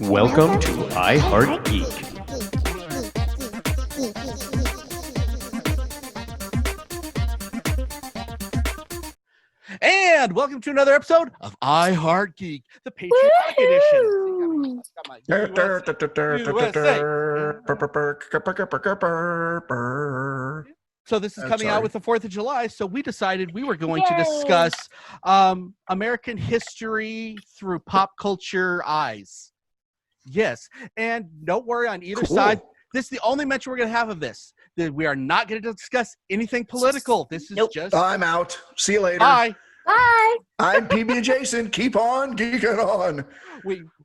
Welcome to I Heart Geek. And welcome to another episode of I Heart Geek, the patriotic edition. So this is coming out with the 4th of July, so we decided we were going to discuss American history through pop culture eyes. Yes, and don't worry on either side. This is the only mention we're going to have of this. We are not going to discuss anything political. This is just... I'm out. See you later. Bye. Bye. I'm PB&Jason. Keep on geeking on.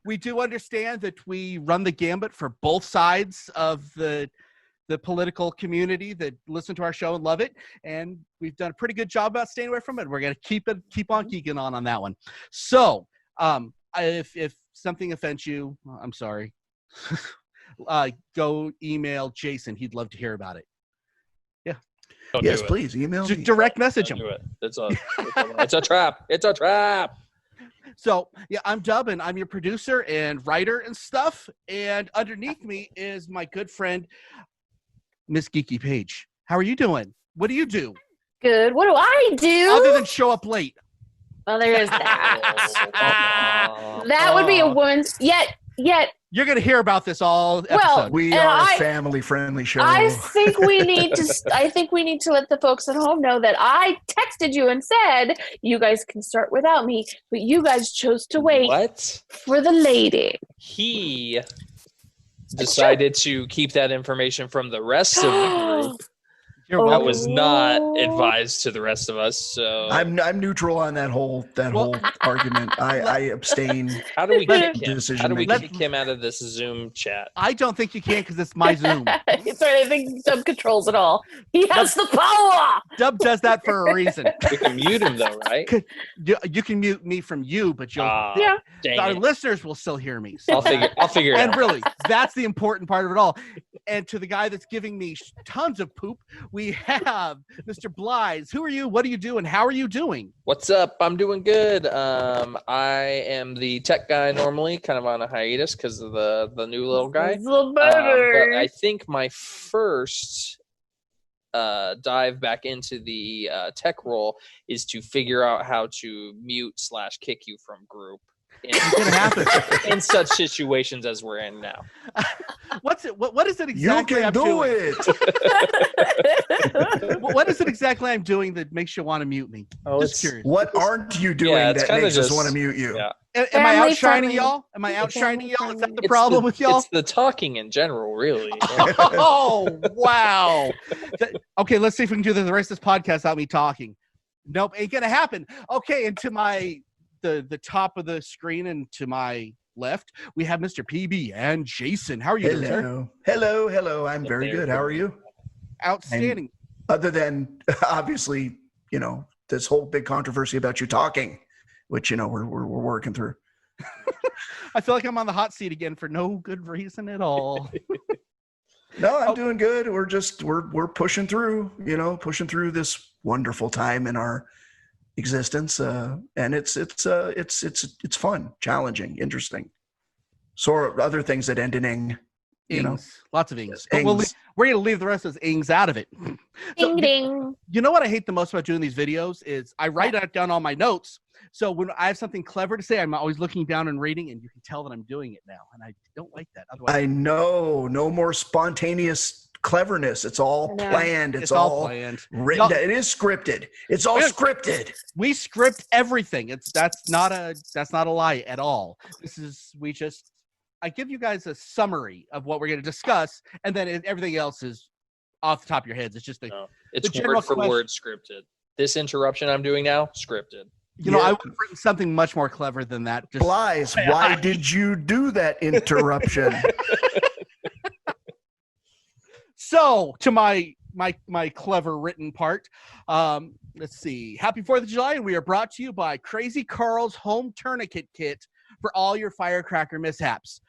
We do understand that we run the gambit for both sides of the political community that listen to our show and love it, and we've done a pretty good job about staying away from it. We're going to keep on geeking on that one. So if something offends you, I'm sorry. Go email Jason. He'd love to hear about it. Yes, please email me. Direct message him. Do it. It's a trap. It's a trap. So, yeah, I'm Dub, and I'm your producer and writer and stuff. And underneath me is my good friend, Miss Geeky Paige. How are you doing? What do you do? Good. What do I do? Other than show up late. Well, there is that. That would be a woman's. Yet. You're going to hear about this all episode. Well, we are a family-friendly show. I think we need to let the folks at home know that I texted you and said you guys can start without me, but you guys chose to wait for the lady. He decided to keep that information from the rest of the group. That was not advised to the rest of us. So I'm neutral on that whole argument. I abstain. How do we kick him? Decision How do we making. kick him out of this Zoom chat? I don't think you can because it's my Zoom. It's right. I think Dub controls it all. He has the power. Dub does that for a reason. We can mute him though, right? You can mute me from you, but our listeners will still hear me. So. I'll figure it out. And really, that's the important part of it all. And to the guy that's giving me tons of poop, we have Mr. Blythe. Who are you? What do you do? And how are you doing? What's up? I'm doing good. I am the tech guy normally, kind of on a hiatus because of the new little guy. But I think my first dive back into the tech role is to figure out how to mute/kick you from group. It's gonna happen in such situations as we're in now. What is it exactly? You can do it. What is it exactly I'm doing that makes you want to mute me? Just curious. What aren't you doing that makes us want to mute you? Yeah. Am I outshining y'all? Am I outshining y'all? Is that the problem with y'all? It's the talking in general, really. Oh, wow. Okay, let's see if we can do the rest of this podcast without me talking. Nope, ain't gonna happen. Okay, and to the top of the screen and to my left, we have Mr. PB&Jason. How are you doing, sir? Hello. I'm very good. How are you? Outstanding. And other than, obviously, this whole big controversy about you talking, which, we're working through. I feel like I'm on the hot seat again for no good reason at all. No, I'm doing good. We're pushing through, pushing through this wonderful time in our existence, and it's fun, challenging, interesting. So are other things that end in ing, lots of ings. But we're going to leave the rest of those ings out of it. Ding ding. You know what I hate the most about doing these videos is I write down all my notes. So when I have something clever to say, I'm always looking down and reading, and you can tell that I'm doing it now, and I don't like that. Otherwise, I know, no more spontaneous claverness. It's all planned. It's all planned. Written. It is scripted. It's all scripted. We script everything. That's not a lie at all. I give you guys a summary of what we're going to discuss, and then everything else is off the top of your heads. It's just it's word for word scripted. This interruption I'm doing now, scripted. I would have written something much more clever than that. Blythe, why did you do that interruption? So, to my clever written part, let's see. Happy 4th of July, and we are brought to you by Crazy Carl's Home Tourniquet Kit for all your firecracker mishaps.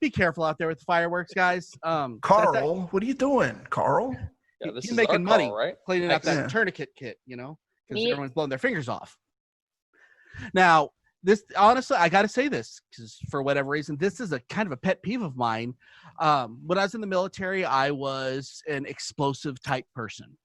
Be careful out there with the fireworks, guys. Carl, what are you doing, Carl? Yeah, this he's is making money, right? Cleaning up that tourniquet kit, because everyone's blowing their fingers off. Now, this honestly, I got to say this because for whatever reason, this is a kind of a pet peeve of mine. When I was in the military, I was an explosive type person.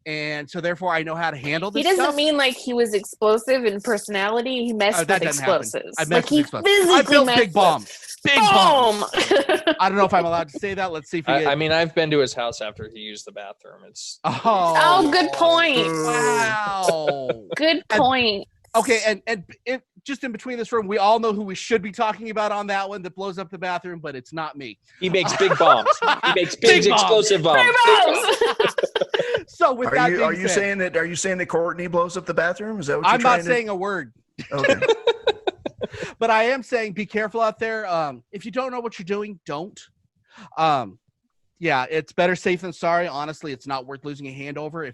And so therefore I know how to handle this. He doesn't stuff. mean like he was explosive in personality. He messed with explosives. I messed with explosives. I built big bombs. Big bombs. I don't know if I'm allowed to say that. Let's see if I mean, I've been to his house after he used the bathroom. It's good point. Wow. Good point. Okay, and it, just in between this room, we all know who we should be talking about on that one that blows up the bathroom, but it's not me. He makes big bombs. He makes big explosive bombs. So with that are you saying that Courtney blows up the bathroom? Is that what I'm not saying a word. Okay. But I am saying be careful out there. If you don't know what you're doing, don't. Yeah, it's better safe than sorry. Honestly, it's not worth losing a hand over.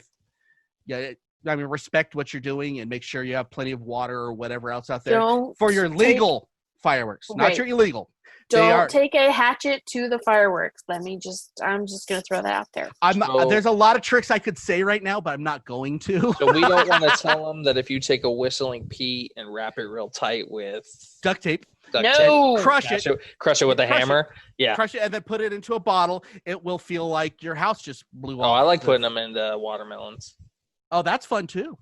Respect what you're doing and make sure you have plenty of water or whatever else out there for your legal fireworks, not your illegal. Don't take a hatchet to the fireworks. I'm just going to throw that out there. There's a lot of tricks I could say right now, but I'm not going to. So we don't want to tell them that if you take a whistling Pete and wrap it real tight with duct tape, crush it with a hammer. Yeah, crush it and then put it into a bottle. It will feel like your house just blew off. Oh, I like putting them into watermelons. Oh, that's fun too.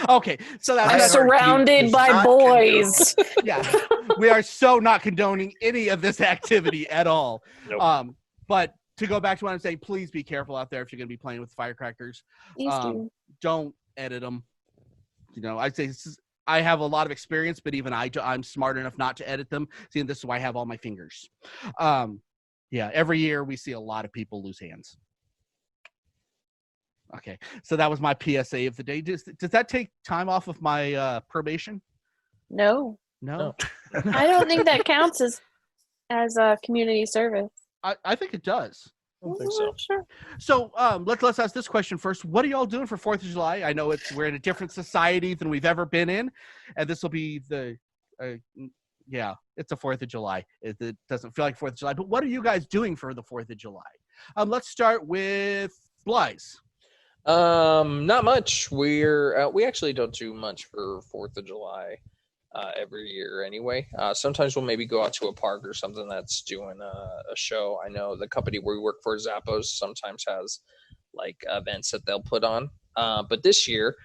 Okay, so I'm surrounded by boys. Yeah, we are so not condoning any of this activity at all. Nope. But to go back to what I'm saying, please be careful out there if you're going to be playing with firecrackers. Don't edit them. I'd say I have a lot of experience, but even I'm smart enough not to edit them. See, and this is why I have all my fingers. Every year we see a lot of people lose hands. Okay, so that was my PSA of the day. Does that take time off of my probation? No. I don't think that counts as a community service. I think it does. I don't think so. Sure. So let's ask this question first. What are y'all doing for 4th of July? I know we're in a different society than we've ever been in, and this will be it's a 4th of July. It doesn't feel like 4th of July, but what are you guys doing for the 4th of July? Let's start with Blythe. Not much. We actually don't do much for 4th of July every year anyway. Sometimes we'll maybe go out to a park or something that's doing a show. I know the company where we work for, Zappos, sometimes has like events that they'll put on. But this year,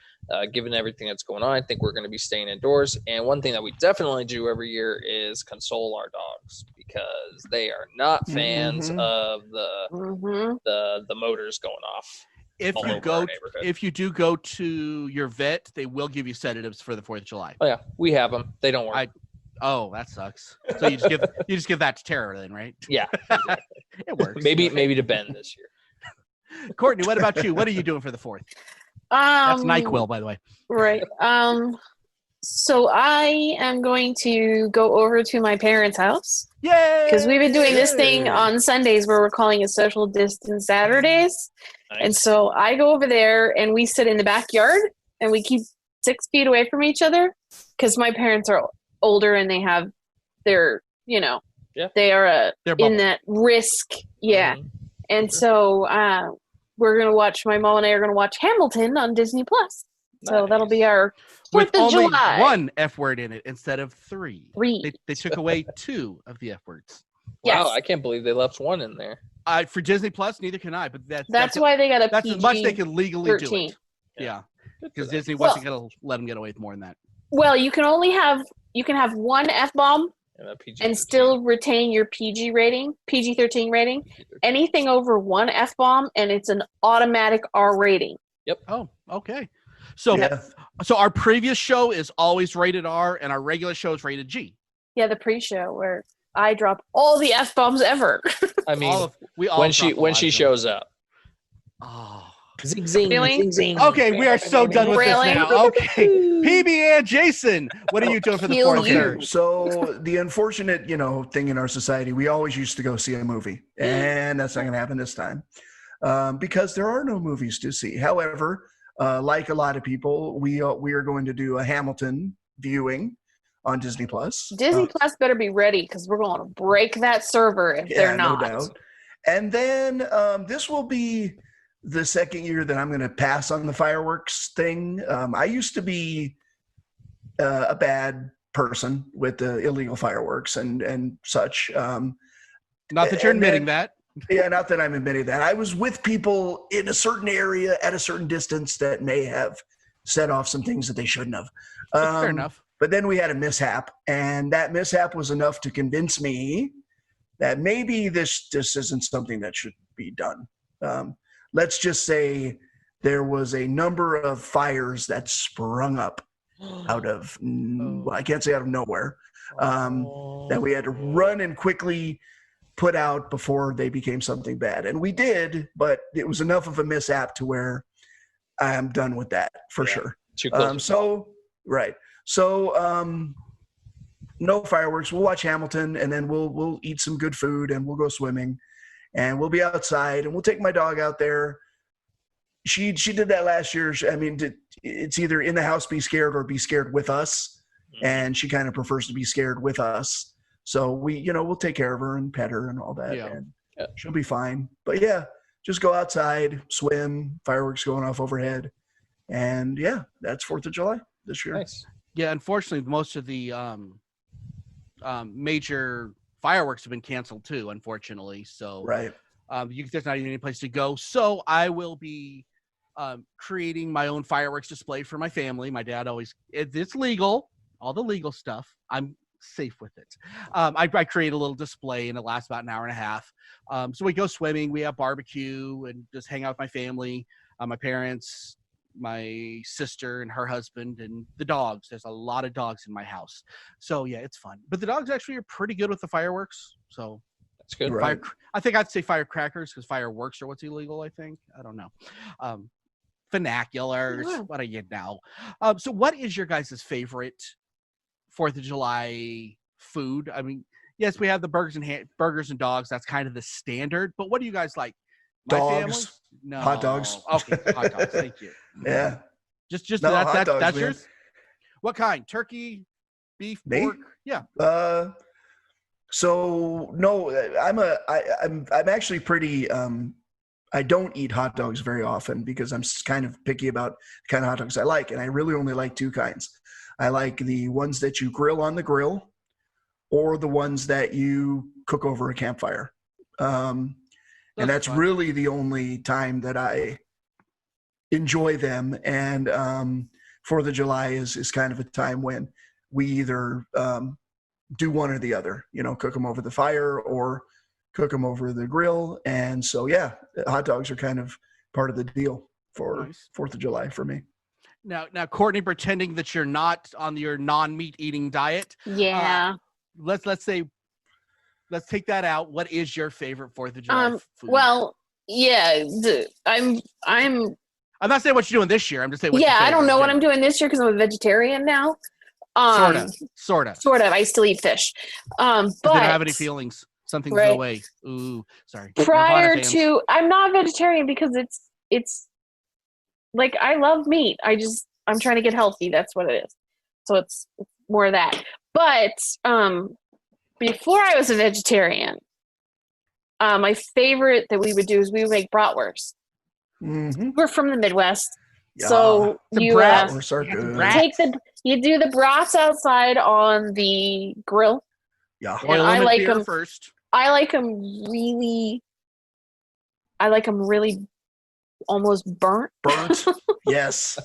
given everything that's going on, I think we're going to be staying indoors. And one thing that we definitely do every year is console our dogs because they are not fans of the motors going off. If you do go to your vet, they will give you sedatives for the 4th of July. Oh yeah, we have them. They don't work. That sucks. So you just give that to Tara then, right? Yeah, it works. Maybe to Ben this year. Courtney, what about you? What are you doing for the 4th? That's NyQuil, by the way. Right. So I am going to go over to my parents' house. Yay! Because we've been doing this thing on Sundays where we're calling it social distance Saturdays. Nice. And so I go over there and we sit in the backyard and we keep 6 feet away from each other because my parents are older and they have their, they are in that risk. Yeah. Mm-hmm. And so we're going to watch, my mom and I are going to watch Hamilton on Disney Plus. So that'll be our 4th of July. With only 1 F word in it instead of 3. They took away 2 of the F words. Yes. Wow, I can't believe they left 1 in there. For Disney Plus, neither can I. But that's why they got a that's PG as much they can legally 13. do it. Yeah, because Disney wasn't going to let them get away with more than that. Well, you can have 1 F-bomb and still retain your PG rating, PG-13 rating. Anything over 1 F-bomb and it's an automatic R rating. Yep. Oh, okay. So our previous show is always rated R and our regular show is rated G. Yeah, the pre-show where I drop all the F-bombs ever. I mean, when she shows up. Oh. Zing, zing, really? Zing, zing. Okay, we are so done with this now. Okay. PB&Jason, what are you doing for the 4th year? So the unfortunate, thing in our society, we always used to go see a movie. And that's not going to happen this time. Because there are no movies to see. However, like a lot of people, we are going to do a Hamilton viewing on Disney Plus. Disney Plus better be ready because we're going to break that server if they're not. No doubt. And then this will be the second year that I'm going to pass on the fireworks thing. I used to be a bad person with the illegal fireworks and such. Not that you're admitting that. Yeah, not that I'm admitting that. I was with people in a certain area at a certain distance that may have set off some things that they shouldn't have. Fair enough. But then we had a mishap, and that mishap was enough to convince me that maybe this isn't something that should be done. Let's just say there was a number of fires that sprung up out of, well, I can't say out of nowhere, that we had to run and quickly put out before they became something bad. And we did, but it was enough of a mishap to where I am done with that for sure. Right. So no fireworks. We'll watch Hamilton, and then we'll eat some good food, and we'll go swimming, and we'll be outside, and we'll take my dog out there. She did that last year. I mean, it's either in the house, be scared, or be scared with us. And she kind of prefers to be scared with us. So we'll take care of her and pet her and all that, and she'll be fine. But yeah, just go outside, swim, fireworks going off overhead. And yeah, that's 4th of July this year. Nice. Yeah, unfortunately, most of the major fireworks have been canceled too, unfortunately. So right. There's not even any place to go. So I will be creating my own fireworks display for my family. My dad it's legal, all the legal stuff. I'm safe with it. I create a little display, and it lasts about an hour and a half. So we go swimming, we have barbecue, and just hang out with my family, my parents, my sister and her husband, and the dogs. There's a lot of dogs in my house. So yeah, it's fun. But the dogs actually are pretty good with the fireworks. So that's good. Right. I think I'd say firecrackers, because fireworks are what's illegal, I think. I don't know. Vernaculars, what are you now? So what is your guys' favorite 4th of July food? I mean, yes, we have the burgers and dogs. That's kind of the standard. But what do you guys like? My Dogs. family? No. Hot dogs. Okay, hot dogs. Thank you. Yeah. Just hot dogs, that's man. yours. What kind? Turkey, beef, Me? pork? Yeah. So no, I'm actually pretty. I don't eat hot dogs very often because I'm kind of picky about the kind of hot dogs I like, and I really only like 2 kinds. I like the ones that you grill on the grill, or the ones that you cook over a campfire. And that's fun. really the only time that I enjoy them. And 4th of July is kind of a time when we either do one or the other, cook them over the fire or cook them over the grill. And so, yeah, hot dogs are kind of part of the deal for 4th of July for me. Now, Courtney, pretending that you're not on your non-meat eating diet. Yeah. Let's take that out. What is your favorite 4th of July food? Well, yeah, I'm not saying what you're doing this year. I'm just saying. I don't know what I'm doing this year because I'm a vegetarian now. Sort of. I still eat fish. But they don't have any feelings. Something's in the way. Ooh, sorry. Prior to, I'm not vegetarian because it's like, I love meat. I'm trying to get healthy. That's what it is. So it's more of that. But before I was a vegetarian, my favorite that we would do is we would make bratwurst. Mm-hmm. We're from the Midwest. Yeah. So you bratwurst are good. you do the brats outside on the grill. Yeah. Boil I like them them first. I like them really almost burnt. Burnt. Yes.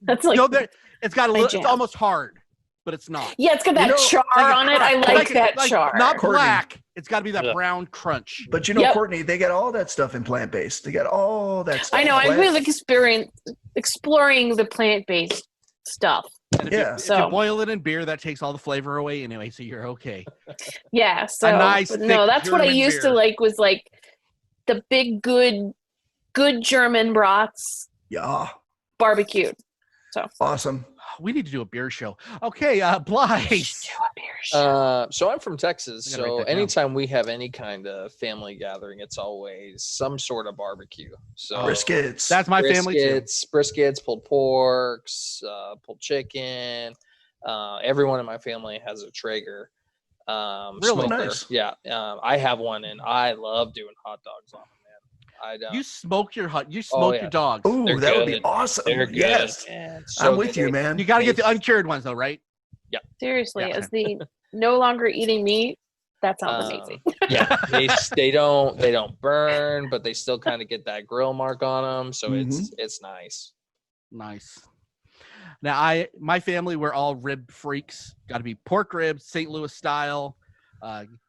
That's like it's got a little. It's almost hard, but it's not. Yeah, it's got that char on it. I like that char. Not Courtney. black. It's got to be that brown crunch. But Courtney, they get all that stuff in plant-based. They got all that stuff. I know. I'm really exploring the plant-based stuff. And if you boil it in beer, that takes all the flavor away anyway, so you're okay. Yeah. So that's what I used to like was like the big good German brats. Yeah. Barbecued. So awesome. We need to do a beer show. Okay, Blythe. Do a beer show. So I'm from Texas. So anytime we have any kind of family gathering, it's always some sort of barbecue. So briskets. That's my family too. Briskets, pulled porks, pulled chicken. Everyone in my family has a Traeger. Really smoker. nice. Yeah. I have one, and I love doing hot dogs on them, man. I don't. You smoke your your dogs. Ooh, They're that would good. be awesome. They're good. Yes. Man, so I'm with good. you, man. You got to get the uncured ones though, right? Seriously, Yeah. as the no longer eating meat, that sounds amazing. Yeah, they don't burn, but they still kind of get that grill mark on them, so it's nice. Nice. Now, my family, we're all rib freaks. Got to be pork ribs, St. Louis style.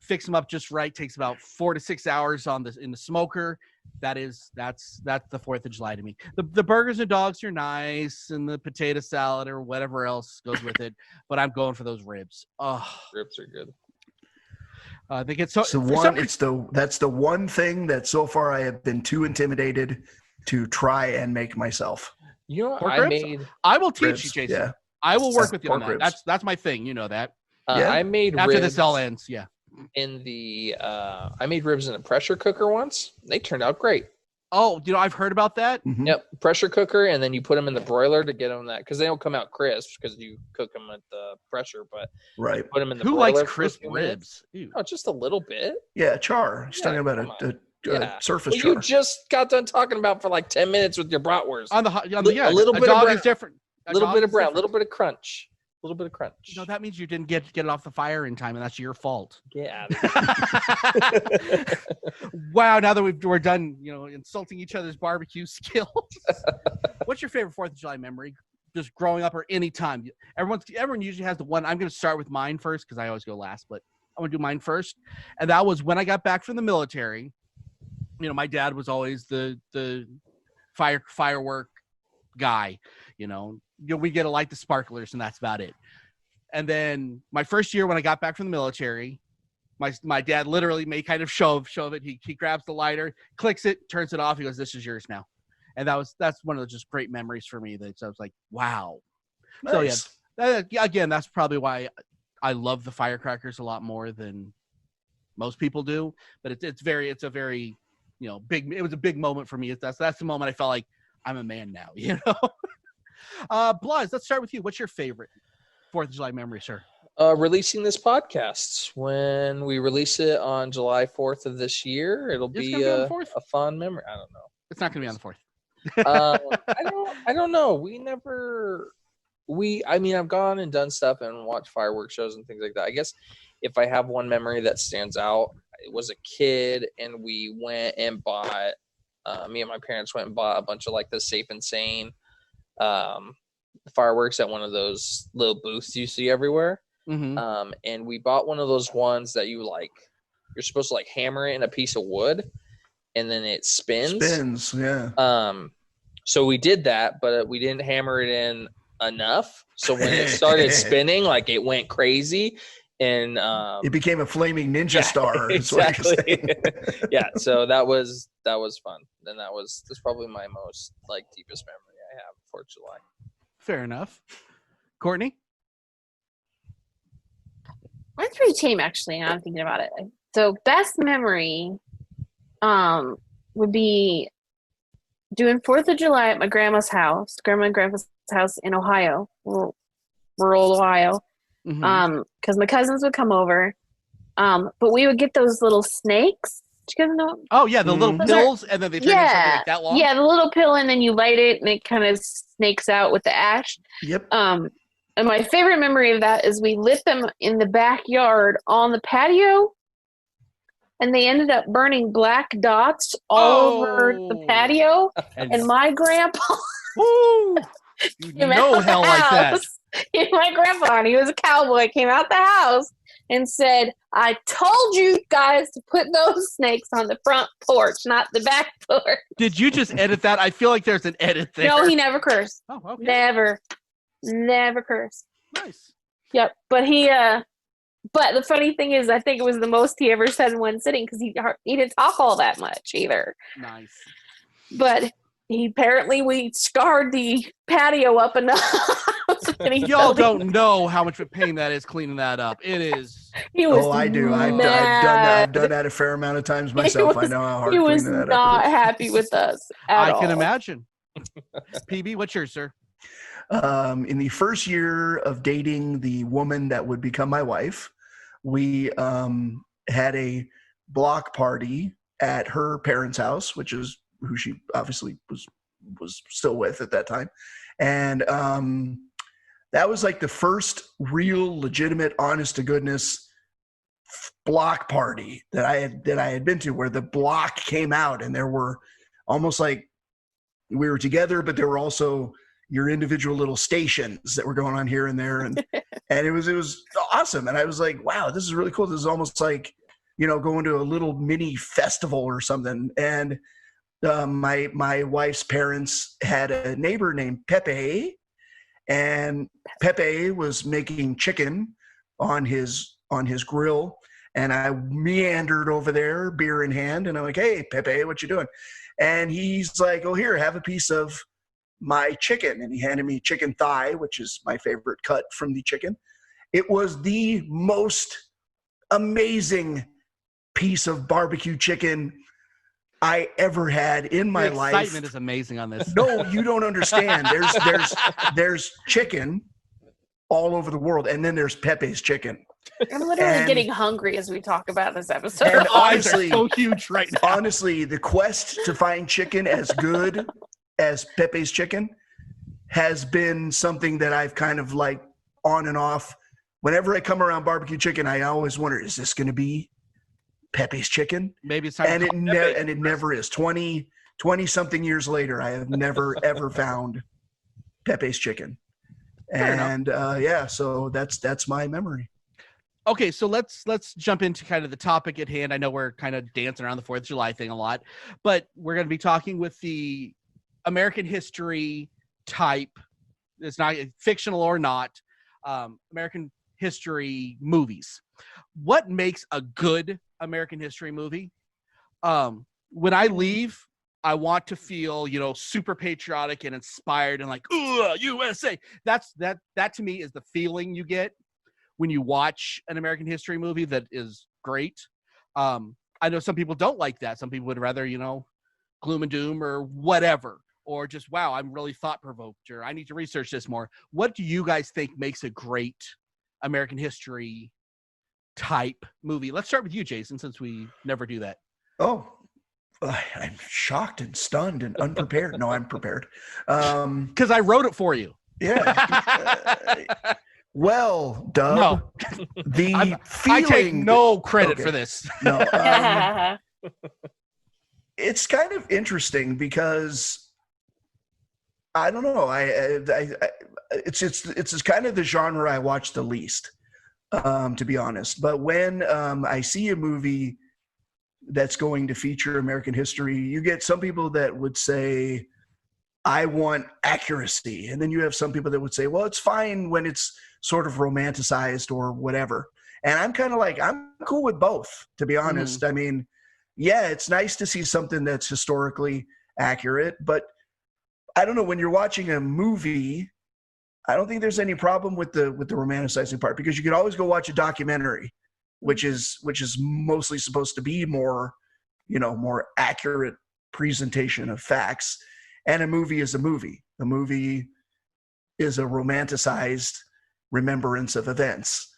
Fix them up just right. Takes about 4 to 6 hours in the smoker. That's the 4th of July to me. The burgers and dogs are nice, and the potato salad or whatever else goes with it. But I'm going for those ribs. Oh, Ribs are good. I think it's so. That's the one thing that so far I have been too intimidated to try and make myself. You know what Pork I ribs? made? I will teach Ribs, you, Jason. yeah. I will work with you on Pork that. ribs. That's my thing. You know that. Yeah. I made After ribs this all ends, yeah. in the I made ribs in a pressure cooker once. They turned out great. Oh, I've heard about that. Mhm. Yep, pressure cooker, and then you put them in the broiler to get them that because they don't come out crisp because you cook them at the pressure. But Right. put them in the Who broiler likes for a crisp few minutes. ribs? Ew. Oh, just a little bit. Yeah, char. He's Yeah, talking about come a surface Well, char. you just got done talking about for like 10 minutes with your bratwurst. On the yeah, a little a bit of dog brown. is different. A little bit of brown, a different. little bit of crunch. A little bit of crunch. That means you didn't get it off the fire in time, and that's your fault. Get out of here. Wow! Now that we're done, insulting each other's barbecue skills. What's your favorite 4th of July memory? Just growing up or any time? Everyone usually has the one. I'm going to start with mine first because I always go last, but I'm going to do mine first. And that was when I got back from the military. My dad was always the firework guy. We get to light the sparklers, and that's about it. And then my first year when I got back from the military, my dad literally made kind of show of it. He grabs the lighter, clicks it, turns it off. He goes, "This is yours now." And that's one of those just great memories for me. That I was like, wow. Nice. So again, that's probably why I love the firecrackers a lot more than most people do. But it's a very big. It was a big moment for me. That's the moment I felt like I'm a man now. Blaz, let's start with you. What's your favorite 4th of July memory, sir? Releasing this podcast. When we release it on July 4th of this year, it'll be a fun memory. I don't know. It's not going to be on the 4th. I don't know. I've gone and done stuff and watched fireworks shows and things like that. I guess if I have one memory that stands out, it was a kid and we went and bought, me and my parents went and bought a bunch of like the Safe and Sane fireworks at one of those little booths you see everywhere. Mm-hmm. And we bought one of those ones that you're supposed to like hammer it in a piece of wood and then it spins. Yeah. So we did that, but we didn't hammer it in enough. So when it started spinning, like it went crazy and it became a flaming ninja star. Exactly. Yeah. So that was fun. And that's probably my most like deepest memory I have for July. Fair enough. Courtney? Mine's pretty tame, actually. Now I'm thinking about it. So, best memory would be doing 4th of July at my grandma's house, grandma and grandpa's house in Ohio, rural Ohio, because my cousins would come over. But we would get those little snakes. Did you guys know? Oh, yeah, the little pills, and then they turn into something like that long? Yeah, the little pill, and then you light it, and it kind of snakes out with the ash. Yep. And my favorite memory of that is we lit them in the backyard on the patio, and they ended up burning black dots all over the patio. And my grandpa came out hell like that. My grandpa, and he was a cowboy, came out the house and said, "I told you guys to put those snakes on the front porch, not the back porch." Did you just edit that? I feel like there's an edit there. No, he never cursed. Oh, okay. Never cursed. Nice. Yep. But but the funny thing is, I think it was the most he ever said in one sitting because he didn't talk all that much either. Nice. But apparently we scarred the patio up enough. Y'all don't know how much of a pain that is cleaning that up. It is. I do. I've done that a fair amount of times myself. I know how hard cleaning that up is. He was not happy with us at all. I can imagine. PB, what's yours, sir? In the first year of dating the woman that would become my wife, we had a block party at her parents' house, which is who she obviously was still with at that time. And that was like the first real legitimate, honest to goodness block party that I had been to, where the block came out and there were almost like we were together, but there were also your individual little stations that were going on here and there. And it was awesome. And I was like, wow, this is really cool. This is almost like, going to a little mini festival or something. And my wife's parents had a neighbor named Pepe, and Pepe was making chicken on his grill. And I meandered over there, beer in hand, and I'm like, hey, Pepe, what you doing? And he's like, oh, here, have a piece of my chicken. And he handed me chicken thigh, which is my favorite cut from the chicken. It was the most amazing piece of barbecue chicken I ever had in my life. The excitement is amazing on this. No, you don't understand. There's chicken all over the world, and then there's Pepe's chicken. I'm literally getting hungry as we talk about this episode. And honestly, so huge right now. Honestly, the quest to find chicken as good as Pepe's chicken has been something that I've kind of like on and off. Whenever I come around barbecue chicken, I always wonder, is this going to be Pepe's chicken? Maybe it's time. And it never is. 20 something years later, I have never ever found Pepe's chicken. And so that's my memory. Okay, so let's jump into kind of the topic at hand. I know we're kind of dancing around the 4th of July thing a lot, but we're going to be talking with the American history type. It's not fictional or not. American history movies. What makes a good American history movie? When I leave, I want to feel, super patriotic and inspired and like, ooh, USA. That to me is the feeling you get when you watch an American history movie that is great. I know some people don't like that. Some people would rather, gloom and doom or whatever, or just, wow, I'm really thought-provoked, or I need to research this more. What do you guys think makes a great American history type movie? Let's start with you, Jason, since we never do that. Oh, I'm shocked and stunned and unprepared. No, I'm prepared. Because I wrote it for you. Yeah. Well, Dub, No. I take no credit for this. No, it's kind of interesting because I don't know. It's kind of the genre I watch the least, to be honest. But when I see a movie that's going to feature American history, you get some people that would say, I want accuracy. And then you have some people that would say, well, it's fine when it's sort of romanticized or whatever. And I'm kind of like, I'm cool with both, to be honest. I mean, yeah, it's nice to see something that's historically accurate, but I don't know, when you're watching a movie, I don't think there's any problem with the romanticizing part, because you could always go watch a documentary, which is mostly supposed to be more, more accurate presentation of facts. And a movie is a movie. A movie is a romanticized remembrance of events.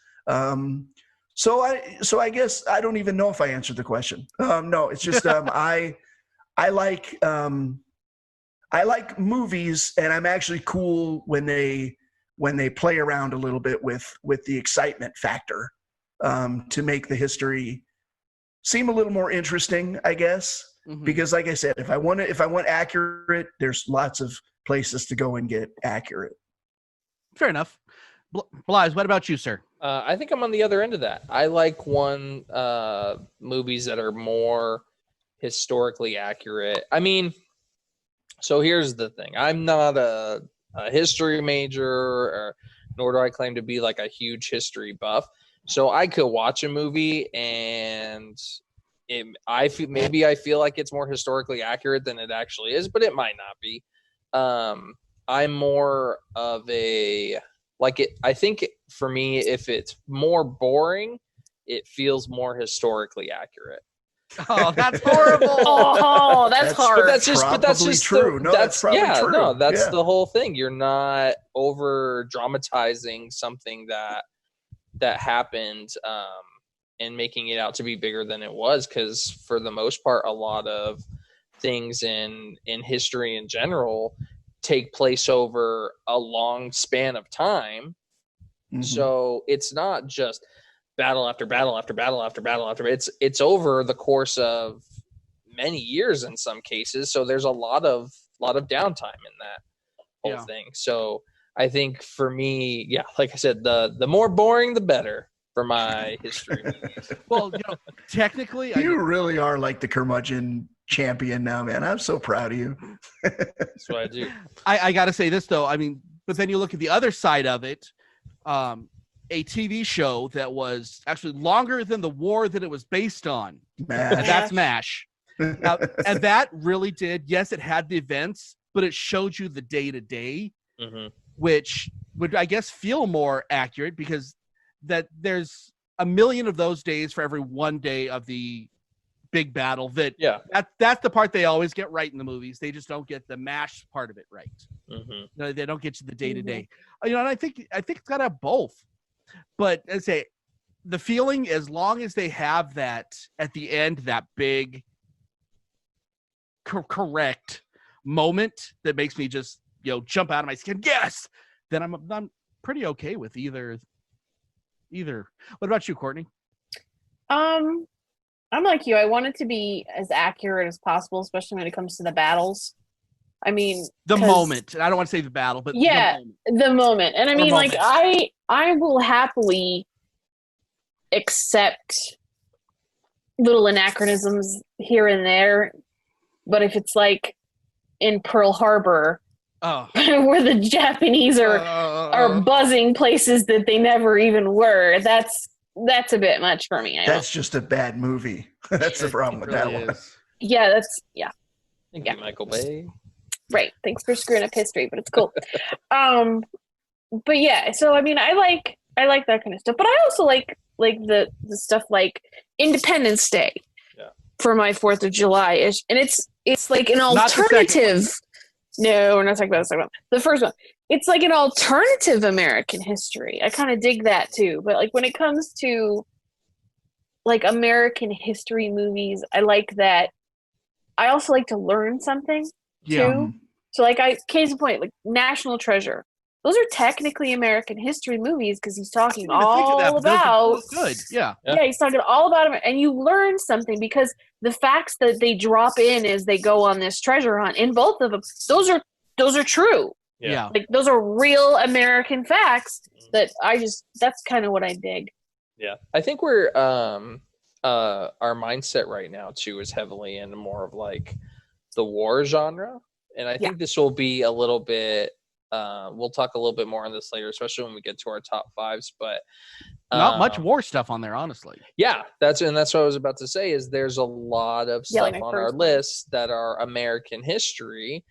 So I guess I don't even know if I answered the question. No, it's just I like movies, and I'm actually cool when they play around a little bit with the excitement factor, to make the history seem a little more interesting, I guess. Mm-hmm. Because like I said, if I want accurate, there's lots of places to go and get accurate. Fair enough. Blythe, what about you, sir? I think I'm on the other end of that. I like movies that are more historically accurate. I mean, so here's the thing. I'm not a history major, nor do I claim to be like a huge history buff. So I could watch a movie and I feel like it's more historically accurate than it actually is, but it might not be. I'm more of I think for me, if it's more boring, it feels more historically accurate. Oh, that's horrible. Oh, that's hard. But that's just true. That's probably true. No, that's the whole thing. You're not over dramatizing something that happened and making it out to be bigger than it was, because for the most part, a lot of things in history in general take place over a long span of time. Mhm. So it's not just battle after battle after battle after battle after. It's over the course of many years in some cases. So there's a lot of downtime in that whole thing. So I think for me, yeah, like I said, the more boring, the better for my history movies. Well, technically, You really are like the curmudgeon champion now, man. I'm so proud of you. That's what I do. I got to say this though. I mean, but then you look at the other side of it. A TV show that was actually longer than the war that it was based on. MASH. That's MASH. And that really did. Yes, it had the events, but it showed you the day to day, which would, I guess, feel more accurate because that there's a million of those days for every one day of the big battle. That's the part they always get right in the movies. They just don't get the MASH part of it right. No, they don't get you the day to day. And I think it's got to have both. But I say the feeling, as long as they have that at the end, that big correct moment that makes me just jump out of my skin, yes, then I'm pretty okay with either. What about you, Courtney? I'm like you. I want it to be as accurate as possible, especially when it comes to the battles. I mean, the moment. I don't want to say the battle, but the moment. And I mean, like I will happily accept little anachronisms here and there, but if it's like in Pearl Harbor, where the Japanese are buzzing places that they never even were, that's a bit much for me. That's just a bad movie. That's the problem with that one. Yeah, Thank you, Michael Bay. Right. Thanks for screwing up history, but it's cool. But yeah, so I mean, I like that kind of stuff, but I also like the stuff like Independence Day for my 4th of July ish, and it's like an alternative. No, we're not talking about the first one. It's like an alternative American history. I kind of dig that too, but like when it comes to like American history movies, I like that. I also like to learn something. Too. So like case in point, like National Treasure. Those are technically American history movies because he's talking all about good. Yeah, he's talking all about it, and you learn something because the facts that they drop in as they go on this treasure hunt in both of them, those are true. Yeah. Like those are real American facts that that's kind of what I dig. Yeah. I think we're our mindset right now too is heavily into more of like the war genre. And I think this will be a little bit we'll talk a little bit more on this later, especially when we get to our top fives, but not much war stuff on there, honestly. Yeah, that's what I was about to say is there's a lot of stuff on our list that are American history.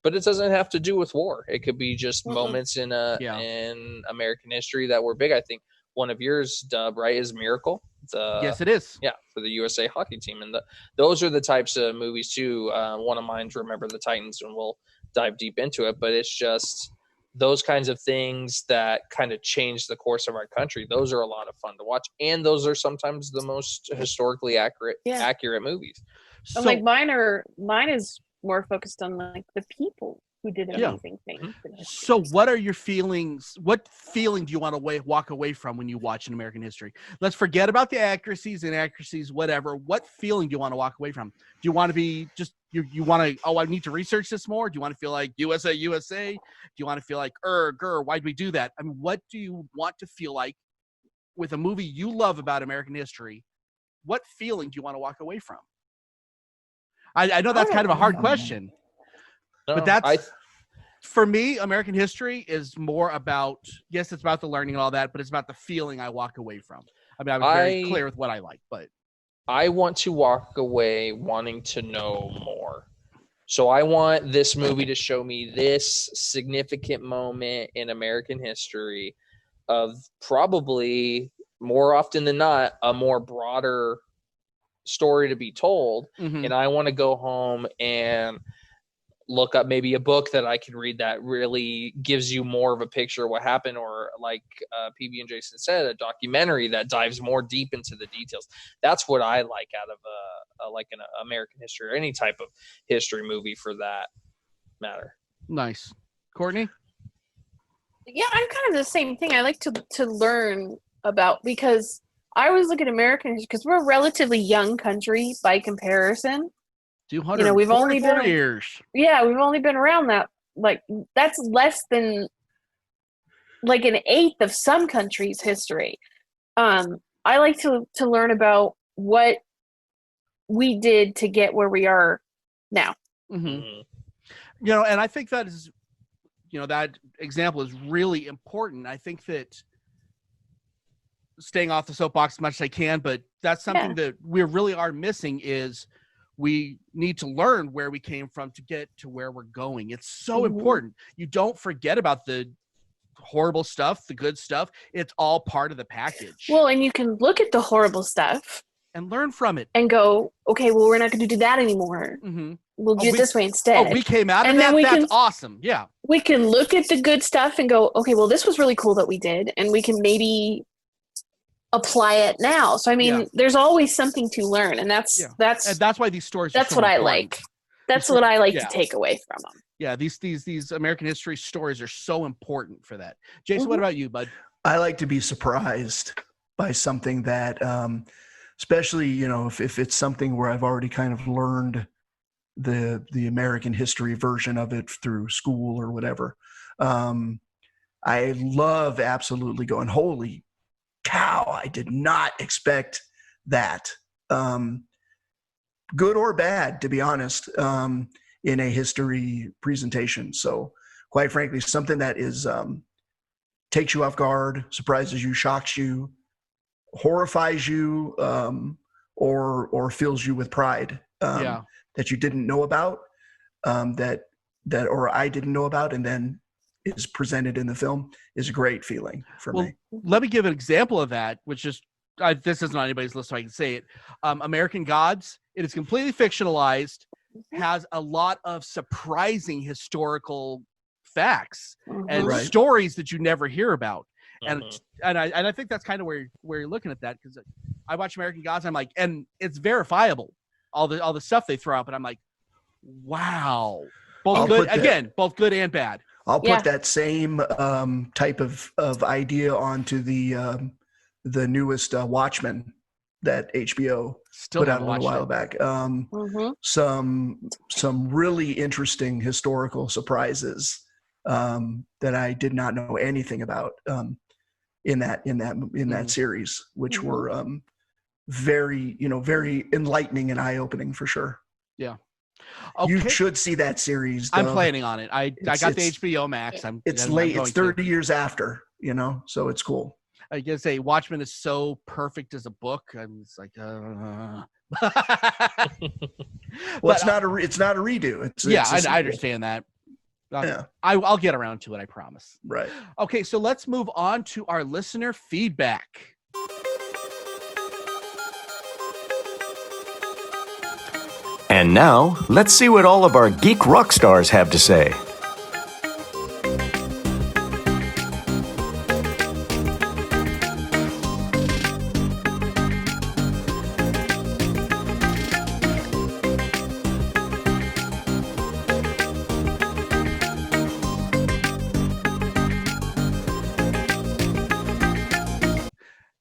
But it doesn't have to do with war. It could be just moments in American history that were big. I think one of yours, Dub, right, is Miracle. Yes, it is. Yeah, for the USA hockey team. And those are the types of movies, too. One of mine's Remember the Titans, and we'll dive deep into it. But it's just those kinds of things that kind of change the course of our country. Those are a lot of fun to watch. And those are sometimes the most historically accurate movies. So, like mine is more focused on like the people who did amazing things. So what are your feelings? What feeling do you want to walk away from when you watch an American history? Let's forget about the accuracies, inaccuracies, whatever. What feeling do you want to walk away from? Do you want to be just, you want to, I need to research this more? Do you want to feel like USA? Do you want to feel like, why'd we do that? I mean, what do you want to feel like with a movie you love about American history? What feeling do you want to walk away from? I know that's kind of a hard question, but for me, American history is more about, yes, it's about the learning and all that, but it's about the feeling I walk away from. I mean, I was very clear with what I like, but I want to walk away wanting to know more. So I want this movie to show me this significant moment in American history of probably more often than not, a more broader story to be told. And I want to go home and look up maybe a book that I can read that really gives you more of a picture of what happened, or like PB&Jason said, a documentary that dives more deep into the details. That's what I like out of like an American history or any type of history movie for that matter. Nice. Courtney? Yeah, I'm kind of the same thing. I like to learn about, because I always look at American history because we're a relatively young country by comparison. 200. We've only been years. Yeah, we've only been around that, like, that's less than like an eighth of some countries' history. I like to learn about what we did to get where we are now. Mm-hmm. And I think that is, that example is really important. I think that staying off the soapbox as much as I can, but that's something that we really are missing is we need to learn where we came from to get to where we're going. It's so important. You don't forget about the horrible stuff, the good stuff. It's all part of the package. Well, and you can look at the horrible stuff and learn from it and go, okay, well, we're not going to do that anymore. Mm-hmm. We'll do it this way instead. Oh, we came out of that? That's awesome. Yeah. We can look at the good stuff and go, okay, well, this was really cool that we did, and we can maybe apply it now. So, I mean, there's always something to learn, and that's why these stories that's are so what important. I like. That's what I like to take away from them. Yeah, these American history stories are so important for that. Jason, what about you, bud? I like to be surprised by something that, especially, if it's something where I've already kind of learned the American history version of it through school or whatever. I love absolutely going, holy cow, I did not expect that. Good or bad, to be honest, in a history presentation. So quite frankly, something that is takes you off guard, surprises you, shocks you, horrifies you, or fills you with pride. That you didn't know about, that or I didn't know about, and then is presented in the film is a great feeling for me. Let me give an example of that, which is this isn't on anybody's list, so I can say it. American Gods. It is completely fictionalized, has a lot of surprising historical facts and stories that you never hear about. And I think that's kind of where you're looking at that, because I watch American Gods, I'm like, and it's verifiable, all the stuff they throw up, and I'm like, wow, both good and bad. I'll put that same type of idea onto the newest Watchmen that HBO put out a little while back. Some really interesting historical surprises that I did not know anything about in that series, which were very enlightening and eye-opening for sure. Yeah. Okay. You should see that series. I'm planning on it. I got the HBO Max. It's late. It's 30 years after, so it's cool. I guess Watchmen is so perfect as a book. I'm just like, well, it's not a redo. I understand that. I'll get around to it, I promise. Right. Okay, so let's move on to our listener feedback. And now, let's see what all of our Geek Rockstars have to say.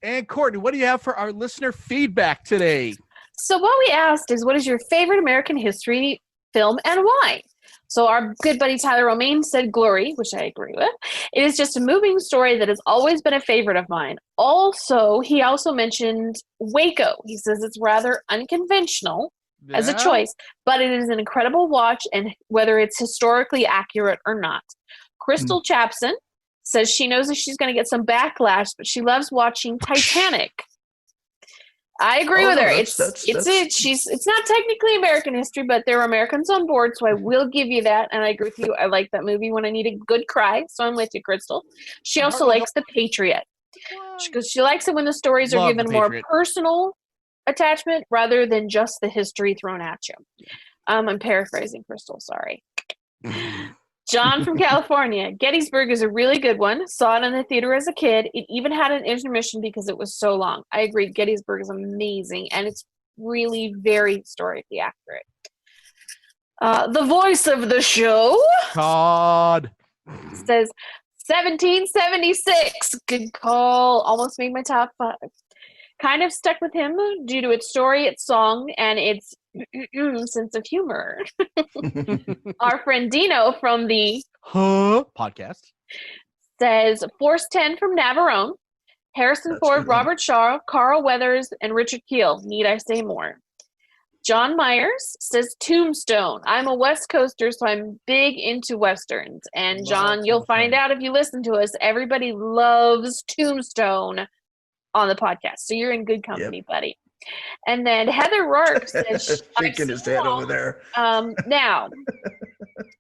And Courtney, what do you have for our listener feedback today? So what we asked is, what is your favorite American history film and why? So our good buddy Tyler Romaine said Glory, which I agree with. It is just a moving story that has always been a favorite of mine. He also mentioned Waco. He says it's rather unconventional as a choice, but it is an incredible watch, and whether it's historically accurate or not. Crystal Chapson says she knows that she's going to get some backlash, but she loves watching Titanic. I agree with her. It's not technically American history, but there are Americans on board, so I will give you that. And I agree with you. I like that movie when I need a good cry, so I'm with you, Crystal. She also likes The Patriot, because she likes it when the stories are given more personal attachment rather than just the history thrown at you. I'm paraphrasing Crystal, sorry. John from California. Gettysburg is a really good one. Saw it in the theater as a kid. It even had an intermission because it was so long. I agree. Gettysburg is amazing, and it's really very historically accurate. The voice of the show, God, says 1776. Good call. Almost made my top 5. Kind of stuck with him due to its story, its song, and its sense of humor. Our friend Dino from the podcast says Force 10 from Navarone, Harrison That's Ford, a good one. Robert Shaw, Carl Weathers, and Richard Keel. Need I say more? John Myers says Tombstone. I'm a West Coaster, so I'm big into Westerns. And John, you'll find out if you listen to us, everybody loves Tombstone on the podcast. So you're in good company, buddy. And then Heather Rourke says shaking his head over there. Now,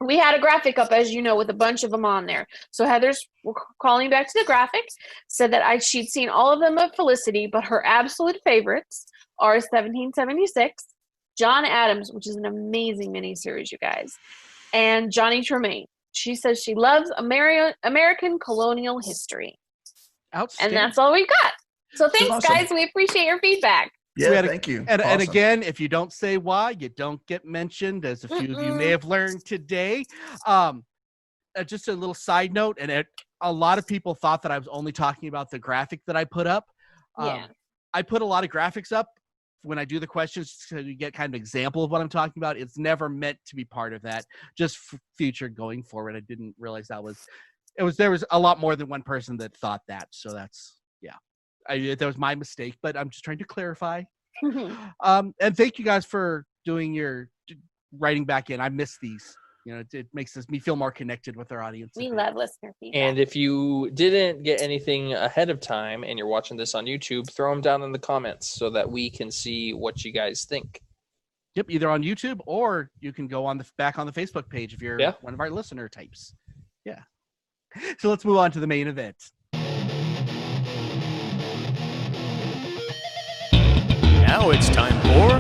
we had a graphic up, as you know, with a bunch of them on there. So Heather's calling back to the graphic, said that she'd seen all of them of Felicity, but her absolute favorites are 1776, John Adams, which is an amazing miniseries, you guys, and Johnny Tremaine. She says she loves American colonial history. Outstanding. And that's all we've got. So thanks, Awesome. guys. We appreciate your feedback. Yeah, thank you. And Awesome. again, if you don't say why, you don't get mentioned, as a few of you may have learned today. Just a little side note, and a lot of people thought that I was only talking about the graphic that I put up. I put a lot of graphics up when I do the questions so you get kind of an example of what I'm talking about. It's never meant to be part of that, just for future going forward. I didn't realize there was a lot more than one person that thought that. So that's, that was my mistake, but I'm just trying to clarify. And thank you guys for doing your writing back in. I miss these. It makes me feel more connected with our audience. We love listener feedback. And if you didn't get anything ahead of time and you're watching this on YouTube, throw them down in the comments so that we can see what you guys think. Yep, either on YouTube or you can go back on the Facebook page if you're one of our listener types. Yeah. So let's move on to the main event. Now it's time for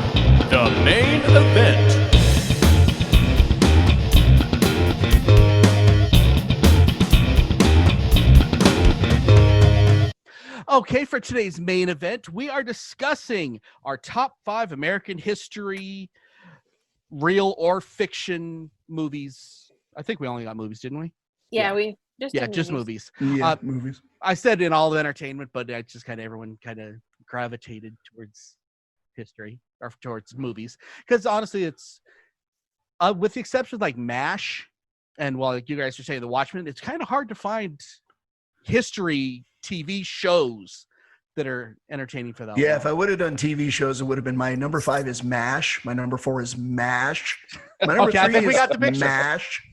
the main event. Okay, for today's main event, we are discussing our top 5 American history, real or fiction movies. I think we only got movies, didn't we? Yeah, we just movies. Yeah, movies. I said in all of entertainment, but I just everyone gravitated towards history or towards movies, because honestly, it's with the exception of like MASH and like you guys are saying, The Watchmen, it's kind of hard to find history TV shows that are entertaining for that. Yeah, if I would have done TV shows, it would have been my number 5 is MASH. My number 4 is MASH. My number 3 I think we got the is picture. MASH.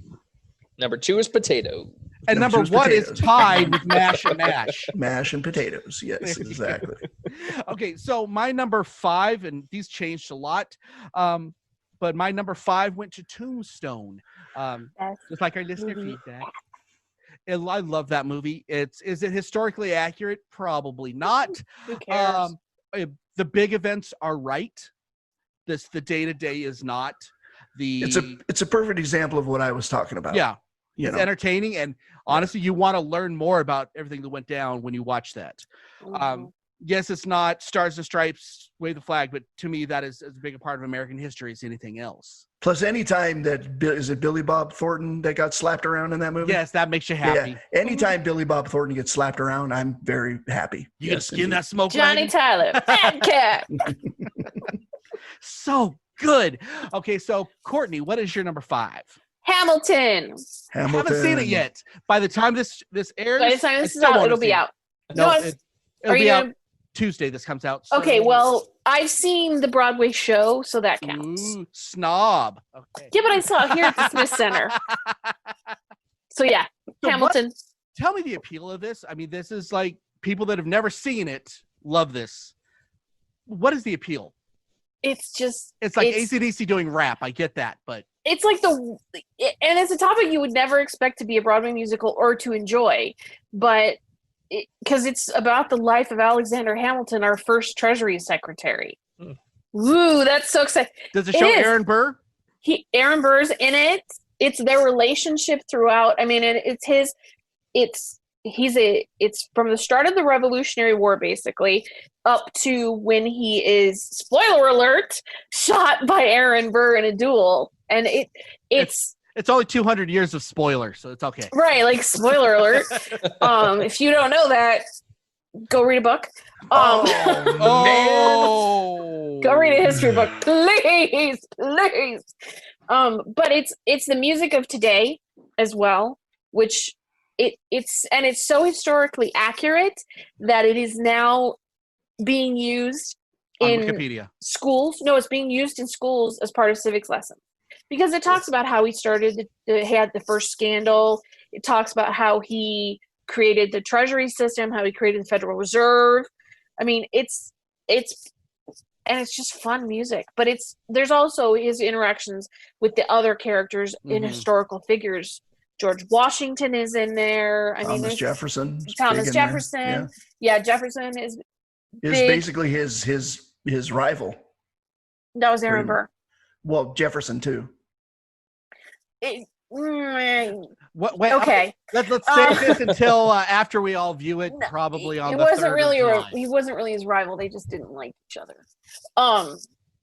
Number 2 is potato. And number 1 is tied with MASH and MASH. MASH and potatoes. Yes, exactly. Okay, so my number 5, and these changed a lot, but my number 5 went to Tombstone. Just like our listener feedback. I love that movie. Is it historically accurate? Probably not. Who cares? The big events are right. The day-to-day is not. It's a perfect example of what I was talking about. Yeah. It's entertaining, and honestly, you want to learn more about everything that went down when you watch that. Yes, it's not Stars and Stripes, Wave the Flag, but to me, that is as big a part of American history as anything else. Plus, anytime is it Billy Bob Thornton that got slapped around in that movie? Yes, that makes you happy. Yeah. Anytime Billy Bob Thornton gets slapped around, I'm very happy. You gonna skin that smoke? Johnny wagon? Tyler, Fat Cat. So good. Okay, so Courtney, what is your number 5? Hamilton. I haven't seen it yet. By the time this airs, By the time this is out, it'll be out. No, No, it'll be out Tuesday. This comes out. So. Okay, well, I've seen the Broadway show, so that counts. Ooh, snob. Okay. Yeah, but I saw it here at the Smith Center. So yeah, So Hamilton. Tell me the appeal of this. I mean, this is like people that have never seen it love this. What is the appeal? It's like AC/DC doing rap. I get that, but it's like and it's a topic you would never expect to be a Broadway musical or to enjoy, but because it's about the life of Alexander Hamilton, our first Treasury Secretary. Woo, that's so exciting. Does it show Aaron Burr? Aaron Burr's in it. it's their relationship throughout. I mean, it's from the start of the Revolutionary War, basically, up to when he is, spoiler alert, shot by Aaron Burr in a duel. And it's only 200 years of spoilers, so it's okay. Right, like spoiler alert. If you don't know that, go read a book. Oh, go read a history book, please. But it's the music of today as well, which it's so historically accurate that it is now being used in Wikipedia schools. No, it's being used in schools as part of civics lessons because it talks about how he had the first scandal. It talks about how he created the Treasury system, how he created the Federal Reserve. I mean, it's just fun music, but there's also his interactions with the other characters in historical figures. George Washington is in there. Thomas Jefferson. Yeah, Jefferson is basically his rival. That was Aaron Burr. Well, Jefferson too. Wait, okay. Let's save this until after we all view it, probably on the 3rd of July. He wasn't really his rival. They just didn't like each other.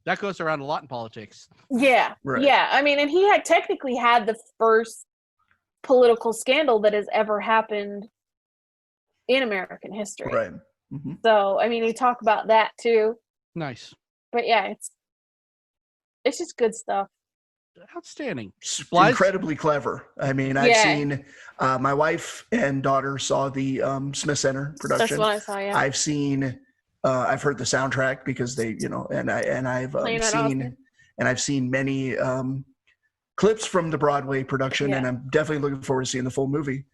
That goes around a lot in politics. Yeah, right. Yeah. I mean, and he had technically had the first political scandal that has ever happened in American history. Right. Mm-hmm. So, I mean, we talk about that too. Nice. But yeah, it's just good stuff. Outstanding. Incredibly clever. I mean, I've seen my wife and daughter saw the Smith Center production. That's what I saw. Yeah. I've seen. I've heard the soundtrack because they, I've seen many clips from the Broadway production, and I'm definitely looking forward to seeing the full movie.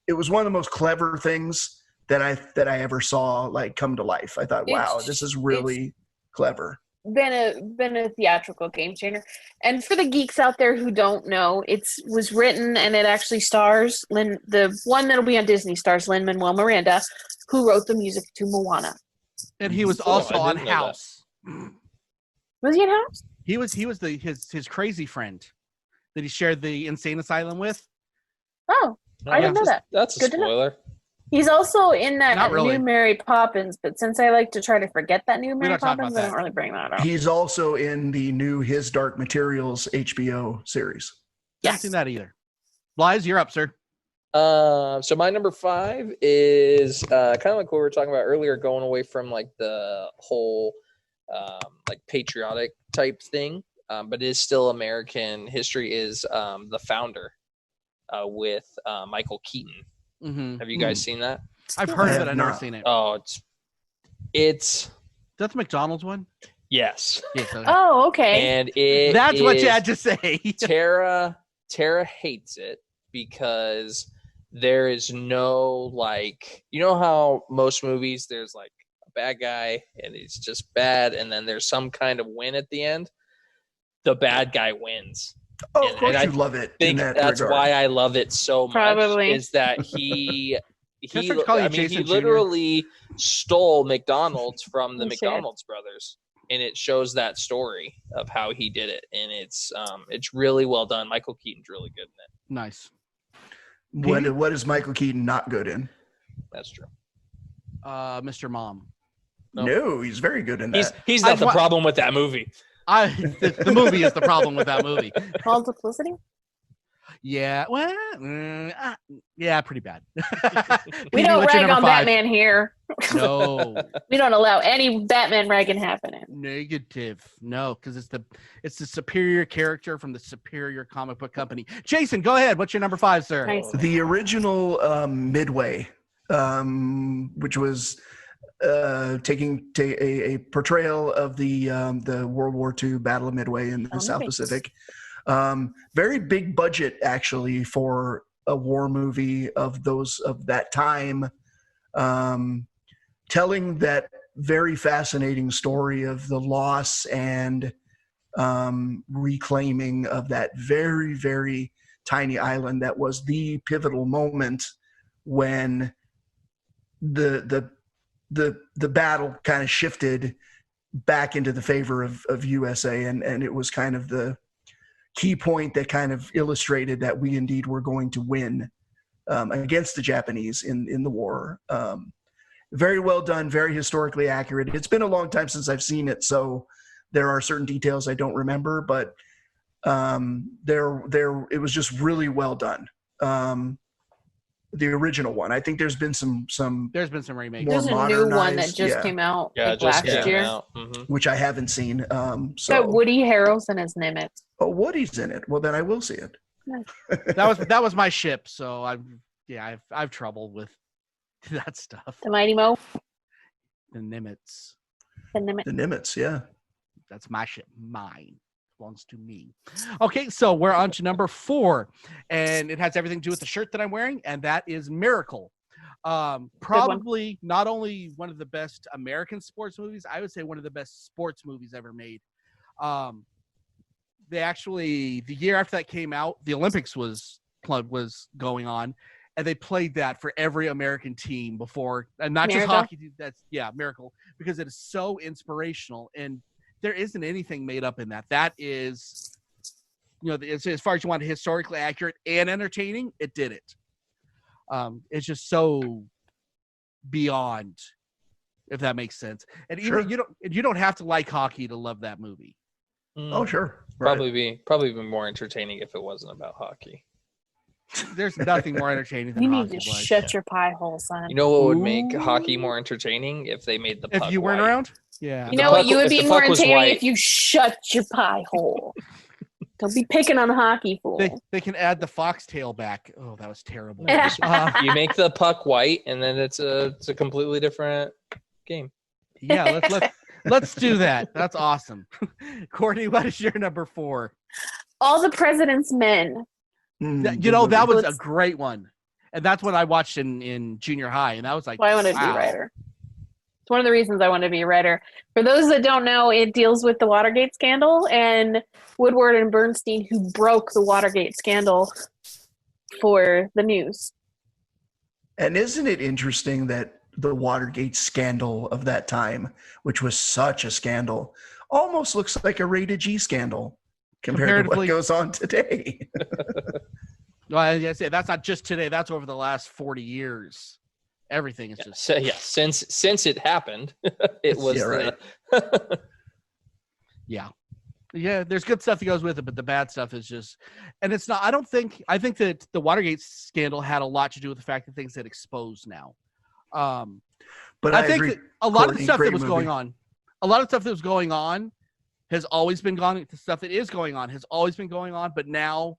It was one of the most clever things that I ever saw come to life. I thought, wow, this is really clever. Been a theatrical game changer. And for the geeks out there who don't know, it was written and it actually stars the one that'll be on Disney stars Lin-Manuel Miranda, who wrote the music to Moana. And he was also on House. Was he in House? He was his crazy friend that he shared the insane asylum with. Oh, I didn't know that. That's a spoiler. He's also in that new Mary Poppins, but since I like to try to forget that new Mary Poppins, I don't really bring that up. He's also in the new His Dark Materials HBO series. I haven't seen that either. Blythe, you're up, sir. So my number 5 is kind of like what we were talking about earlier, going away from the whole patriotic type thing, but it is still American history. Is The Founder with Michael Keaton. Mm-hmm. Have you guys seen that? I've heard of it. I've never seen it. Oh, it's that's the McDonald's one. Yes. Oh, okay. And that's what you had to say. Tara hates it because there is no you know how most movies there's a bad guy and he's just bad, and then there's some kind of win at the end. The bad guy wins. Oh, of course, you love it. I think that's why I love it so much. Probably. Is that he literally stole McDonald's from the McDonald's brothers, and it shows that story of how he did it, and it's really well done. Michael Keaton's really good in it. Nice. What is Michael Keaton not good in? That's true. Mr. Mom. No, he's very good in that. He's not the problem with that movie. The movie is the problem with that movie. Multiplicity? Yeah, well, yeah, pretty bad. We don't rag on Batman here. No, we don't allow any Batman ragging happening. Negative, no, because it's the superior character from the superior comic book company. Jason, go ahead. What's your number 5, sir? Nice. The original Midway, which was taking a portrayal of the World War II Battle of Midway in the South Pacific. Very big budget actually for a war movie of that time, telling that very fascinating story of the loss and reclaiming of that very, very tiny island that was the pivotal moment when the battle kind of shifted back into the favor of USA, and it was kind of the key point that kind of illustrated that we indeed were going to win against the Japanese in the war. Very well done, very historically accurate. It's been a long time since I've seen it, so there are certain details I don't remember, but it was just really well done. The original one. I think there's been some remakes. There's a new one that just came out last year, which I haven't seen. So Woody Harrelson as Nimitz. Oh, Woody's in it. Well, then I will see it. that was my ship. So I've trouble with that stuff. The Mighty Mo. The Nimitz. The Nimitz, yeah. That's my ship. Mine. Belongs to me. Okay, so we're on to number 4, and it has everything to do with the shirt that I'm wearing, and that is Miracle. Probably not only one of the best American sports movies, I would say one of the best sports movies ever made. They actually, the year after that came out, the Olympics was going on, and they played that for every American team before, and not just hockey. Miracle, because it is so inspirational, and there isn't anything made up in that. That is, as far as you want historically accurate and entertaining, it did it. It's just so beyond, if that makes sense. And even you don't have to like hockey to love that movie. Oh, sure. Probably be more entertaining if it wasn't about hockey. There's nothing more entertaining than hockey. You need to shut your pie hole, son. You know what would make hockey more entertaining? If they made the puck If you weren't white. around? Yeah. You know what? You would be more entertaining if you shut your pie hole. Don't be picking on hockey, fool. They can add the foxtail back. Oh, that was terrible. You make the puck white, and then it's a completely different game. Yeah, let's do that. That's awesome. Courtney, what is your number 4? All the President's Men. That was a great one. And that's what I watched in junior high. And that was like, I wanted to be a writer. It's one of the reasons I wanted to be a writer. For those that don't know, it deals with the Watergate scandal and Woodward and Bernstein, who broke the Watergate scandal for the news. And isn't it interesting that the Watergate scandal of that time, which was such a scandal, almost looks like a rated G scandal compared to what goes on today? Well, I say that's not just today. That's over the last 40 years. Everything is just since it happened, it was yeah. There's good stuff that goes with it, but the bad stuff is just, and it's not. I think that the Watergate scandal had a lot to do with the fact that things get exposed now. But I think that a lot of the stuff that was going on, has always been gone. The stuff that is going on has always been going on, but now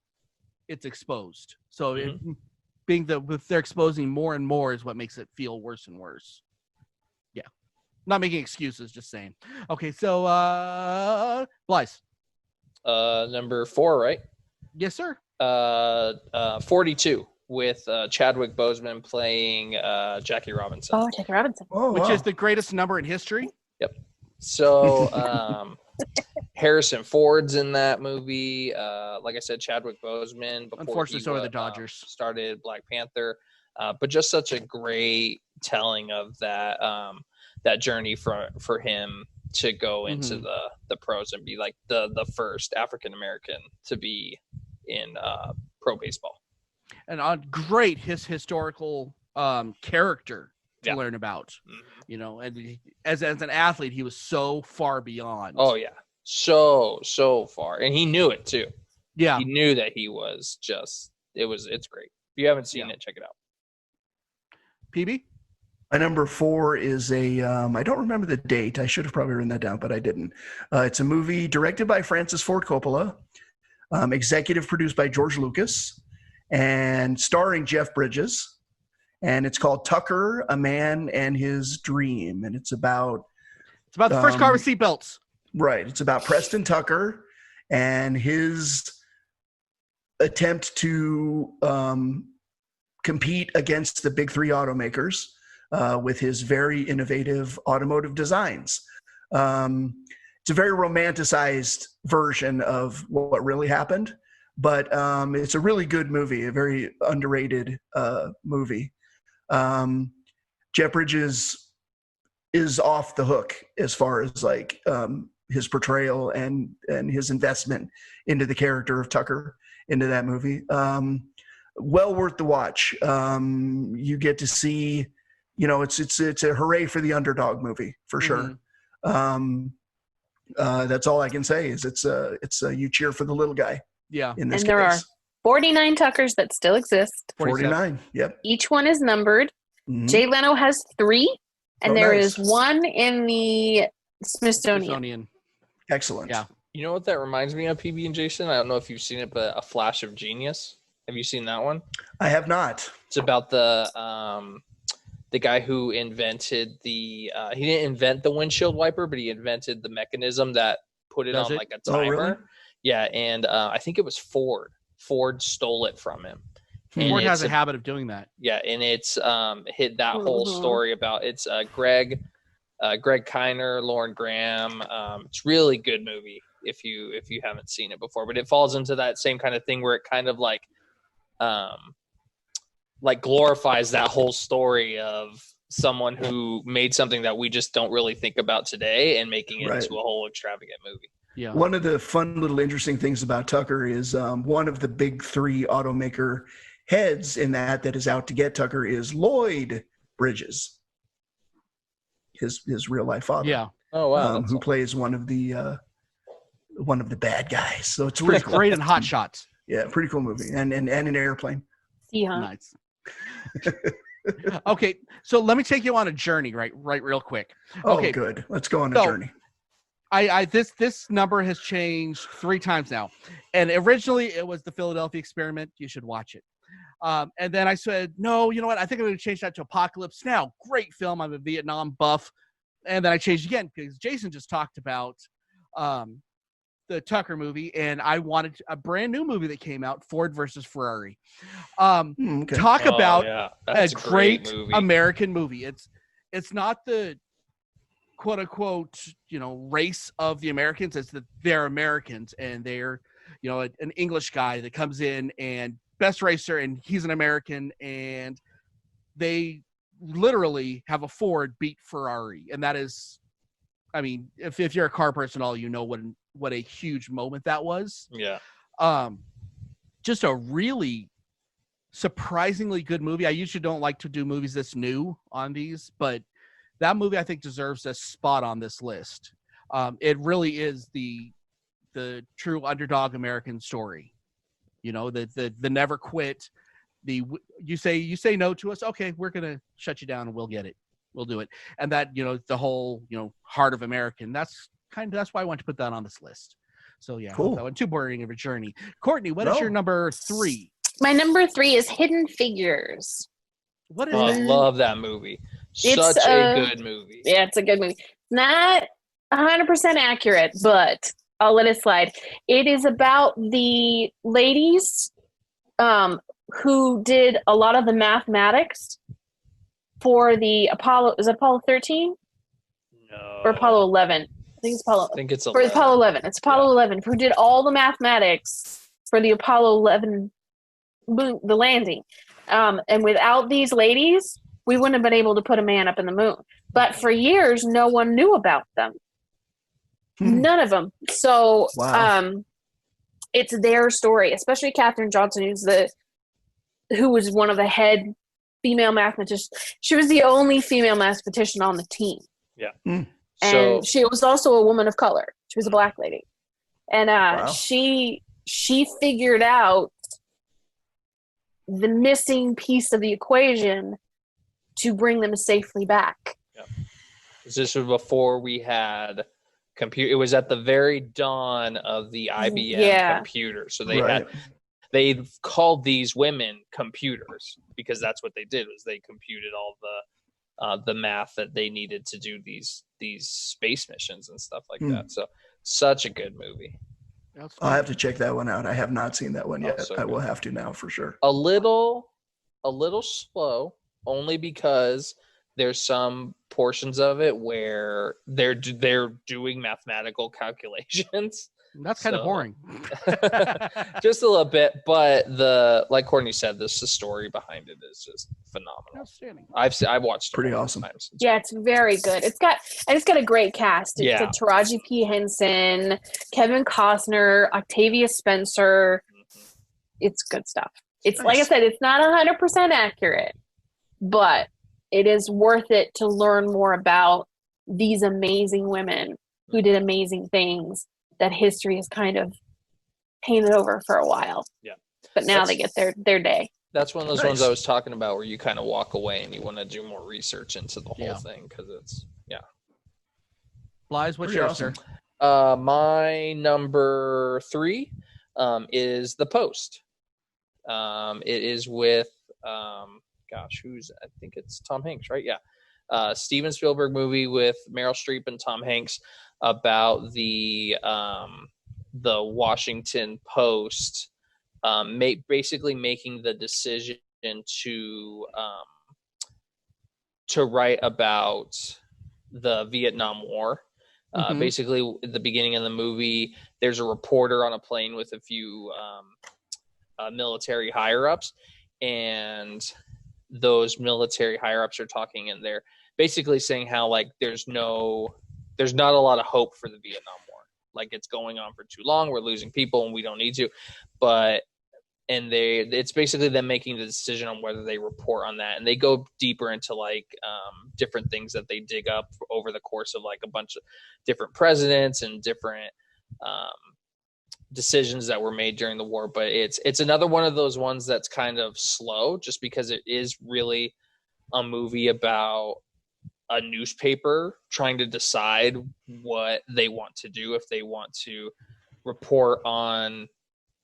it's exposed. So they're exposing more and more is what makes it feel worse and worse. Yeah. Not making excuses, just saying. Okay, so Blythe. Number 4, right? Yes, sir. 42 with Chadwick Boseman playing Jackie Robinson. Oh, Jackie Robinson. Which is the greatest number in history. Yep. So Harrison Ford's in that movie. Like I said, Chadwick Boseman. Unfortunately, so are the Dodgers. Started Black Panther, but just such a great telling of that that journey for him to go into the pros and be like the first African American to be in pro baseball. And great his historical character to learn about, and as an athlete, he was so far beyond. Oh yeah, so far, and he knew it too. Yeah, he knew that he was it's great. If you haven't seen it, check it out. PB? My number 4 is I don't remember the date. I should have probably written that down, but I didn't. It's a movie directed by Francis Ford Coppola, executive produced by George Lucas, and starring Jeff Bridges. And it's called Tucker, A Man and His Dream. And it's about the first car with seatbelts. Right. It's about Preston Tucker and his attempt to compete against the big 3 automakers with his very innovative automotive designs. It's a very romanticized version of what really happened, but it's a really good movie, a very underrated movie. Jeff Bridges is off the hook as far as his portrayal and his investment into the character of Tucker into that movie. Well worth the watch. You get to see, it's a hooray for the underdog movie for sure. That's all I can say is it's you cheer for the little guy. Yeah. In this and there are 49 Tuckers that still exist. 49. Yep. Each one is numbered. Mhm. Jay Leno has 3, and there nice. is one in the Smithsonian. Excellent. Yeah. You know what that reminds me of, PB&Jason? I don't know if you've seen it, but A Flash of Genius. Have you seen that one? I have not. It's about the guy who invented he didn't invent the windshield wiper, but he invented the mechanism that put it on like a timer. Oh, really? Yeah, and I think it was Ford. Ford stole it from him. Ford has a habit of doing that. Yeah, and it's hit that whole story about it's Greg Kiner, Lauren Graham. It's really good movie if you haven't seen it before, but it falls into that same kind of thing where it kind of like glorifies that whole story of someone who made something that we just don't really think about today and making it into a whole extravagant movie. Yeah. One of the fun little interesting things about Tucker is one of the big 3 automaker heads in that is out to get Tucker is Lloyd Bridges, his real life father. Yeah. Oh wow. Who plays one of the bad guys. So it's pretty great in Hot Shots. Yeah, pretty cool movie, and an airplane. Yeah. Nice. Okay, so let me take you on a journey, right, real quick. Okay, Good. Let's go on a journey. This number has changed 3 times now, and originally it was the Philadelphia Experiment. You should watch it. And then I said, no, you know what? I think I'm going to change that to Apocalypse Now. Great film. I'm a Vietnam buff. And then I changed again because Jason just talked about the Tucker movie, and I wanted a brand new movie that came out, Ford versus Ferrari. Talk about a great movie. American movie. It's not the quote unquote, race of the Americans. It's that they're Americans, and they're, an English guy that comes in and best racer, and he's an American, and they literally have a Ford beat Ferrari. And that is, I mean, if you're a car person, all you know what a huge moment that was. Yeah. Just a really surprisingly good movie. I usually don't like to do movies this new on these, but that movie I think deserves a spot on this list. It really is the true underdog American story. The never quit. You say no to us, okay, we're gonna shut you down and we'll get it. We'll do it. And that, the whole, heart of American, that's why I want to put that on this list. So yeah, cool. That went too boring of a journey. Courtney, what is your number 3? My number 3 is Hidden Figures. What is I love that movie. Such a good movie. Yeah, it's a good movie. Not 100% accurate, but I'll let it slide. It is about the ladies who did a lot of the mathematics for the Apollo. Is it Apollo 13? No. Or Apollo 11? I think it's Apollo. I think it's 11. For Apollo 11. It's Apollo 11 who did all the mathematics for the Apollo 11 moon, the landing. And without these ladies, we wouldn't have been able to put a man up in the moon. But for years, no one knew about them. None of them. So it's their story, especially Katherine Johnson, who was one of the head female mathematicians. She was the only female mathematician on the team. Yeah. And she was also a woman of color. She was a black lady. And she figured out the missing piece of the equation to bring them safely back. Yeah. This was before we had computer. It was at the very dawn of the IBM computer. So they called these women computers because that's what they did, was they computed all the math that they needed to do these space missions and stuff like that. So such a good movie. I'll have to check that one out. I have not seen that one yet. So I will have to now for sure. A little slow, only because there's some portions of it where they're doing mathematical calculations That's kind of boring. Just a little bit, but like Courtney said, the story behind it is just phenomenal. Outstanding. I've watched it Pretty awesome. times. Yeah, it's very good. It's got a great cast. It's Yeah. got Taraji P. Henson, Kevin Costner, Octavia Spencer. It's good stuff. It's Nice. like I said, it's not 100% accurate, but it is worth it to learn more about these amazing women who did amazing things that history has kind of painted over for a while. Yeah. But now they get their day. That's one of those Nice. ones I was talking about where you kind of walk away and you want to do more research into the whole thing because it's, Blythe, what's Pretty yours, awesome. sir? My number 3 is The Post. It is with, I think it's Tom Hanks, right? Yeah. Steven Spielberg movie with Meryl Streep and Tom Hanks about the Washington Post basically making the decision to write about the Vietnam War. Basically, at the beginning of the movie, there's a reporter on a plane with a few military higher-ups, and those military higher-ups are talking, and they're basically saying how like there's not a lot of hope for the Vietnam War. Like it's going on for too long. We're losing people, and we don't need to. It's basically them making the decision on whether they report on that, and they go deeper into like different things that they dig up over the course of like a bunch of different presidents and different decisions that were made during the war. But it's another one of those ones that's kind of slow, just because it is really a movie about a newspaper trying to decide what they want to do, if they want to report on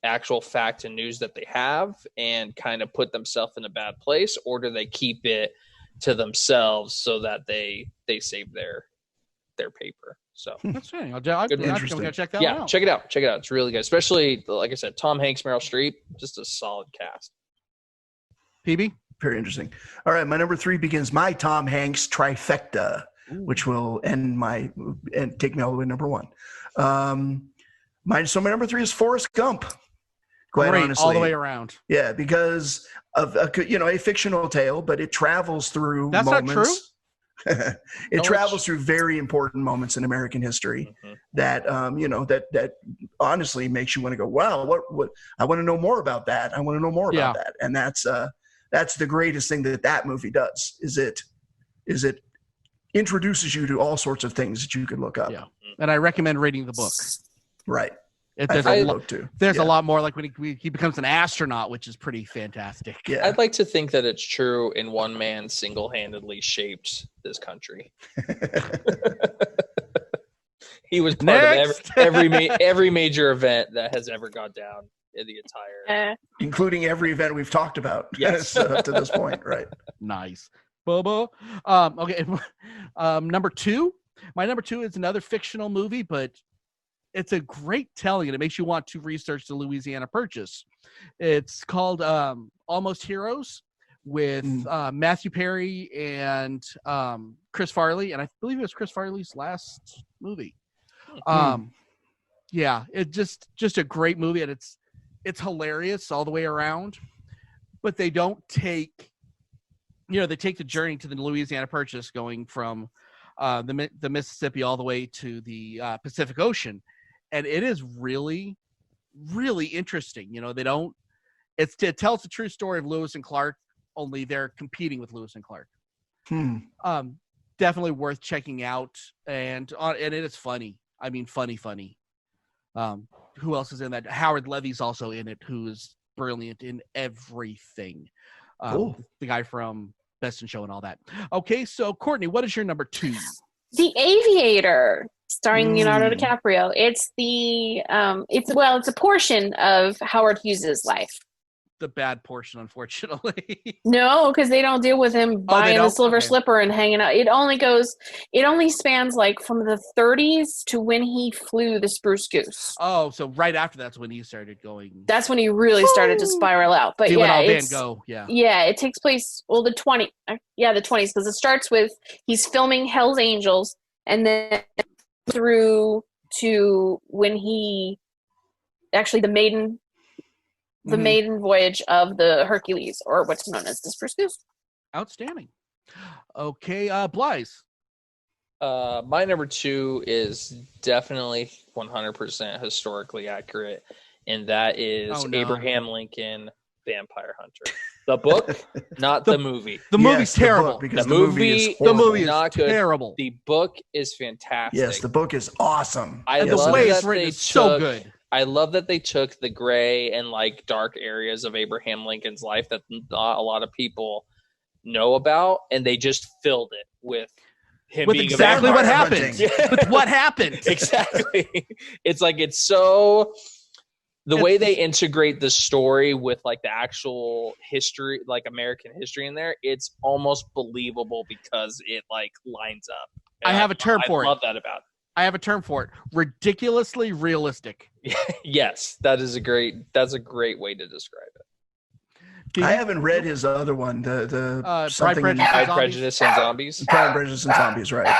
actual fact and news that they have and kind of put themselves in a bad place, or do they keep it to themselves so that they save their paper. So That's right. I'm gonna check that one out. check it out. It's really good, especially like I said, Tom Hanks, Meryl Streep, just a solid cast. PB? Very interesting. All right, my number 3 begins my Tom Hanks trifecta, which will take me all the way to number 1. My number 3 is Forrest Gump. Quite honestly, all the way around. Yeah, because of a fictional tale, but it travels through That's moments. not true. It travels through very important moments in American history that that honestly makes you want to go, wow, what I want to know more about that. I want to know more about that. And that's the greatest thing that movie does is it introduces you to all sorts of things that you could look up. Yeah. And I recommend reading the book. Right. There's a lot more like when he becomes an astronaut, which is pretty fantastic. Yeah. I'd like to think that it's true in one man single-handedly shaped this country. He was part of every major event that has ever gone down in the entire, including every event we've talked about. Yes. Up to this point, right? Nice. Bubba. Okay. Number 2. My number 2 is another fictional movie, but it's a great telling, and it makes you want to research the Louisiana Purchase. It's called Almost Heroes with Matthew Perry and Chris Farley, and I believe it was Chris Farley's last movie. Yeah, it's just a great movie, and it's hilarious all the way around. But they don't take, they take the journey to the Louisiana Purchase, going from the Mississippi all the way to the Pacific Ocean. And it is really, really interesting. It tells the true story of Lewis and Clark, only they're competing with Lewis and Clark. Definitely worth checking out. And it is funny. I mean, funny. Who else is in that? Howard Levy's also in it, who is brilliant in everything. Cool. The guy from Best in Show and all that. Okay, so Courtney, what is your number 2? The Aviator, starring Leonardo DiCaprio. It's it's a portion of Howard Hughes's life. The bad portion, unfortunately. No, because they don't deal with him buying the Silver Slipper and hanging out. It only spans like from the 30s to when he flew the Spruce Goose. Oh, so right after that's when he started going. That's when he really started to spiral out. But it takes place the 20s, because it starts with he's filming Hell's Angels, and then through to when he actually the maiden voyage of the Hercules, or what's known as the Spruce Goose. Outstanding. Okay, Blythe. My number 2 is definitely 100% historically accurate, and that is Abraham Lincoln, Vampire Hunter. The book, not the movie. The movie's terrible. Because the movie is not good. Terrible. The book is fantastic. Yes, the book is awesome. The way it's written is so good. I love that they took the gray and like dark areas of Abraham Lincoln's life that not a lot of people know about, and they just filled it with him with being exactly what happened. With what happened. Exactly. It's like the way they integrate the story with like the actual history, like American history in there, it's almost believable because it like lines up. And I have a term for it. I love that about it. I have a term for it. Ridiculously realistic. Yes, that's a great way to describe it. I haven't read his other one, the Pride, Prejudice, and Zombies. Pride, Prejudice, and Zombies, right?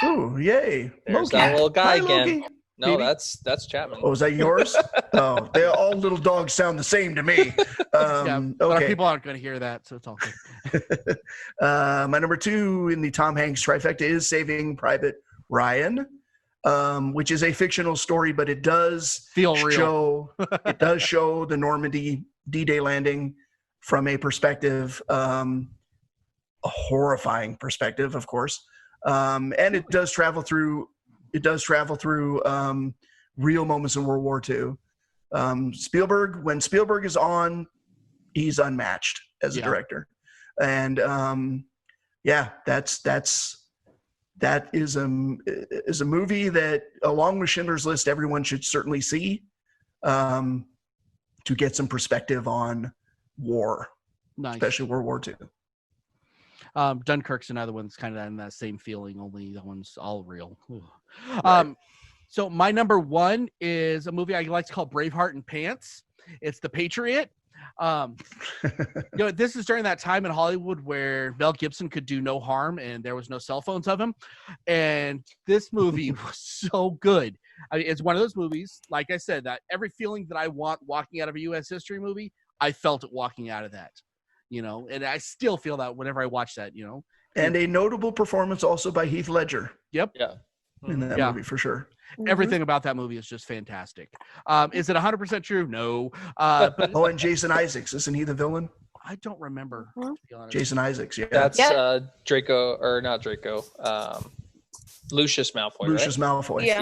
Ooh, yay! There's Loki. that little guy Hi, again. Loki. No, Baby. that's Chapman. Oh, is that yours? Oh, they all little dogs sound the same to me. But our Okay. people aren't going to hear that, so it's all good. My number 2 in the Tom Hanks trifecta is Saving Private Ryan, which is a fictional story, but it does Feel real. show the Normandy D-Day landing from a perspective, a horrifying perspective, of course, and it does travel through real moments in World War II. Spielberg, when Spielberg is on, he's unmatched as a director, and that is a movie that, along with Schindler's List, everyone should certainly see to get some perspective on war, especially World War II. Dunkirk's another one that's kind of in that same feeling, only that one's all real. Right. So my number 1 is a movie I like to call Braveheart in Pants. It's The Patriot. This is during that time in Hollywood where Mel Gibson could do no harm and there was no cell phones of him. And this movie was so good. I mean, it's one of those movies, like I said, that every feeling that I want walking out of a U.S. history movie, I felt it walking out of that. And I still feel that whenever I watch that, And a notable performance also by Heath Ledger. Yep. Yeah. In that movie, for sure. Everything about that movie is just fantastic. Is it 100% true? No. But and Jason Isaacs. Isn't he the villain? I don't remember. To be honest. Jason Isaacs, yeah. That's Draco, or not Draco. Lucius Malfoy, Lucius Malfoy. Yeah.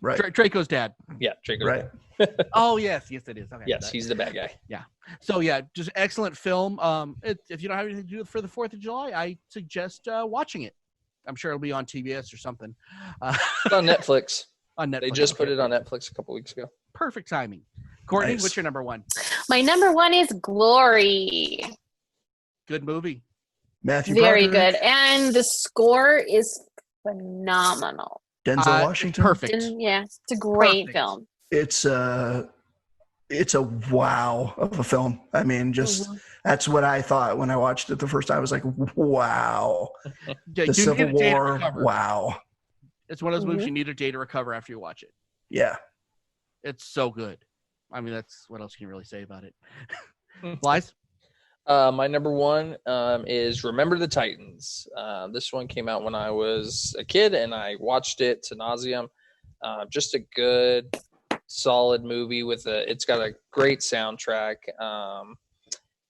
Right. Draco's dad. Yeah, Draco's Right. dad. Oh, yes, it is. Okay. Yes, he's the bad guy. Yeah. So, just excellent film. If you don't have anything to do for the 4th of July, I suggest watching it. I'm sure it'll be on TBS or something. It's on Netflix. On Netflix. They just put it on Netflix a couple weeks ago. Perfect timing. Courtney, Nice. what's your number 1? My number 1 is Glory. Good movie. Matthew Very Broderick, good. And the score is phenomenal. Denzel Washington. Perfect. It's a great film. It's a wow of a film. I mean, that's what I thought when I watched it the first time. I was like, wow. Yeah, The Civil need a day to War, recover. wow. It's one of those movies you need a day to recover after you watch it. Yeah. It's so good. I mean, that's what else can you really say about it? Blythe? My number 1 is Remember the Titans. This one came out when I was a kid, and I watched it to nauseam. Just a good, solid movie it's got a great soundtrack,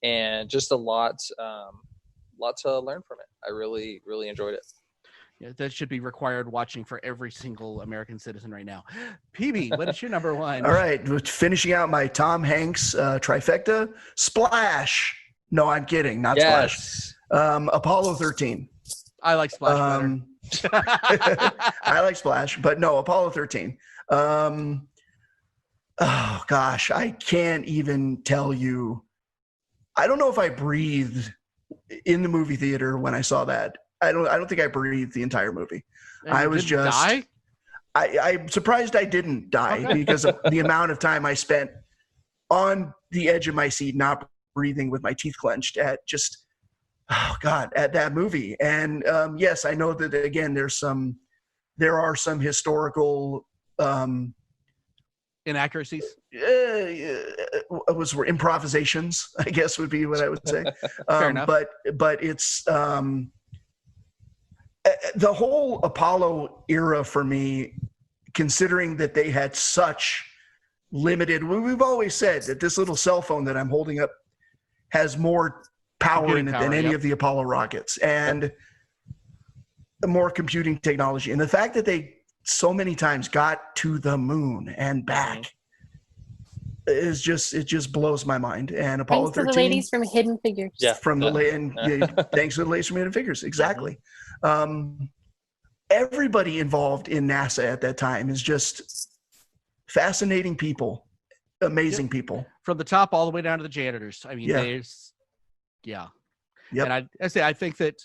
and just a lot to learn from it. I really, really enjoyed it. Yeah, that should be required watching for every single American citizen right now. PB, what is your number 1? All right. Finishing out my Tom Hanks trifecta. Splash. No, I'm kidding. Not Splash. Apollo 13. I like Splash better. I like Splash, but no, Apollo 13. Oh gosh, I can't even tell you. I don't know if I breathed in the movie theater when I saw that. I don't think I breathed the entire movie. And I was didn't just die? I'm surprised I didn't die because of the amount of time I spent on the edge of my seat, not breathing with my teeth clenched at at that movie. And yes, I know that again, there's some there are some historical inaccuracies. Were improvisations, I guess would be what I would say. Fair enough. But it's the whole Apollo era for me, considering that they had such limited. We've always said that this little cell phone that I'm holding up has more power in it than any of the Apollo rockets, and more computing technology. And the fact that they so many times got to the moon and back is just blows my mind. And Apollo 13. Thanks to the ladies from Hidden Figures. Yeah, thanks to the ladies from Hidden Figures. Exactly. Everybody involved in NASA at that time is just fascinating people, amazing people. From the top all the way down to the janitors. I mean, Yep. And I think that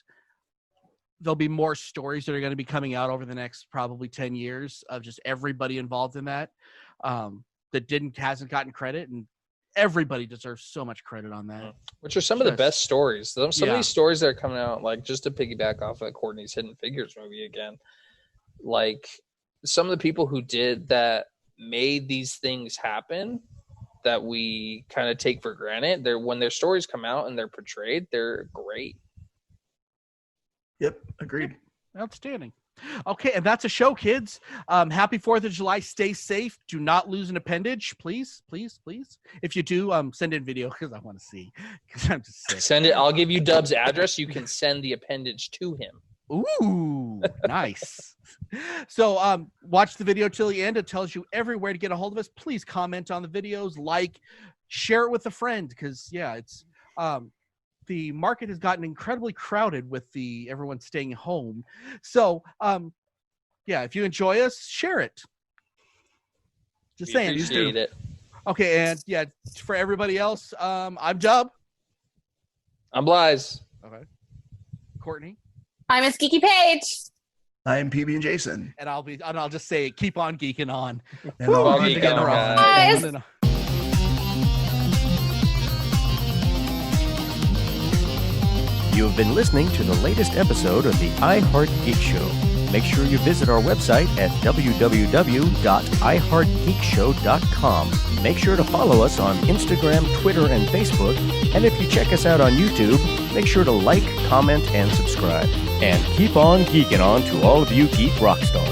there'll be more stories that are going to be coming out over the next probably 10 years of just everybody involved in that hasn't gotten credit, and everybody deserves so much credit on that. Which are some of the best stories. Some of these stories that are coming out, like just to piggyback off of Courtney's Hidden Figures movie again, like some of the people who did that made these things happen that we kind of take for granted. When their stories come out and they're portrayed, they're great. Yep, agreed. Outstanding. Okay, and that's a show, kids. Happy 4th of July. Stay safe. Do not lose an appendage, please, please, please. If you do, send in video because I want to see. Because I'm just sick. Send it. I'll give you Dub's address. You can send the appendage to him. Ooh, nice. So watch the video till the end. It tells you everywhere to get a hold of us. Please comment on the videos, share it with a friend, because it's the market has gotten incredibly crowded with everyone staying home. So if you enjoy us, share it. Just saying. Appreciate it. Okay, and for everybody else, I'm Dub. I'm Blyze. Okay. Courtney. I'm Miss Geeky Page. I am PB&Jason. And I'll just say, keep on geeking on. And all good together. Guys. You have been listening to the latest episode of the iHeart Geek Show. Make sure you visit our website at www.iheartgeekshow.com. Make sure to follow us on Instagram, Twitter, and Facebook. And if you check us out on YouTube, make sure to like, comment, and subscribe. And keep on geeking on to all of you geek rock stars.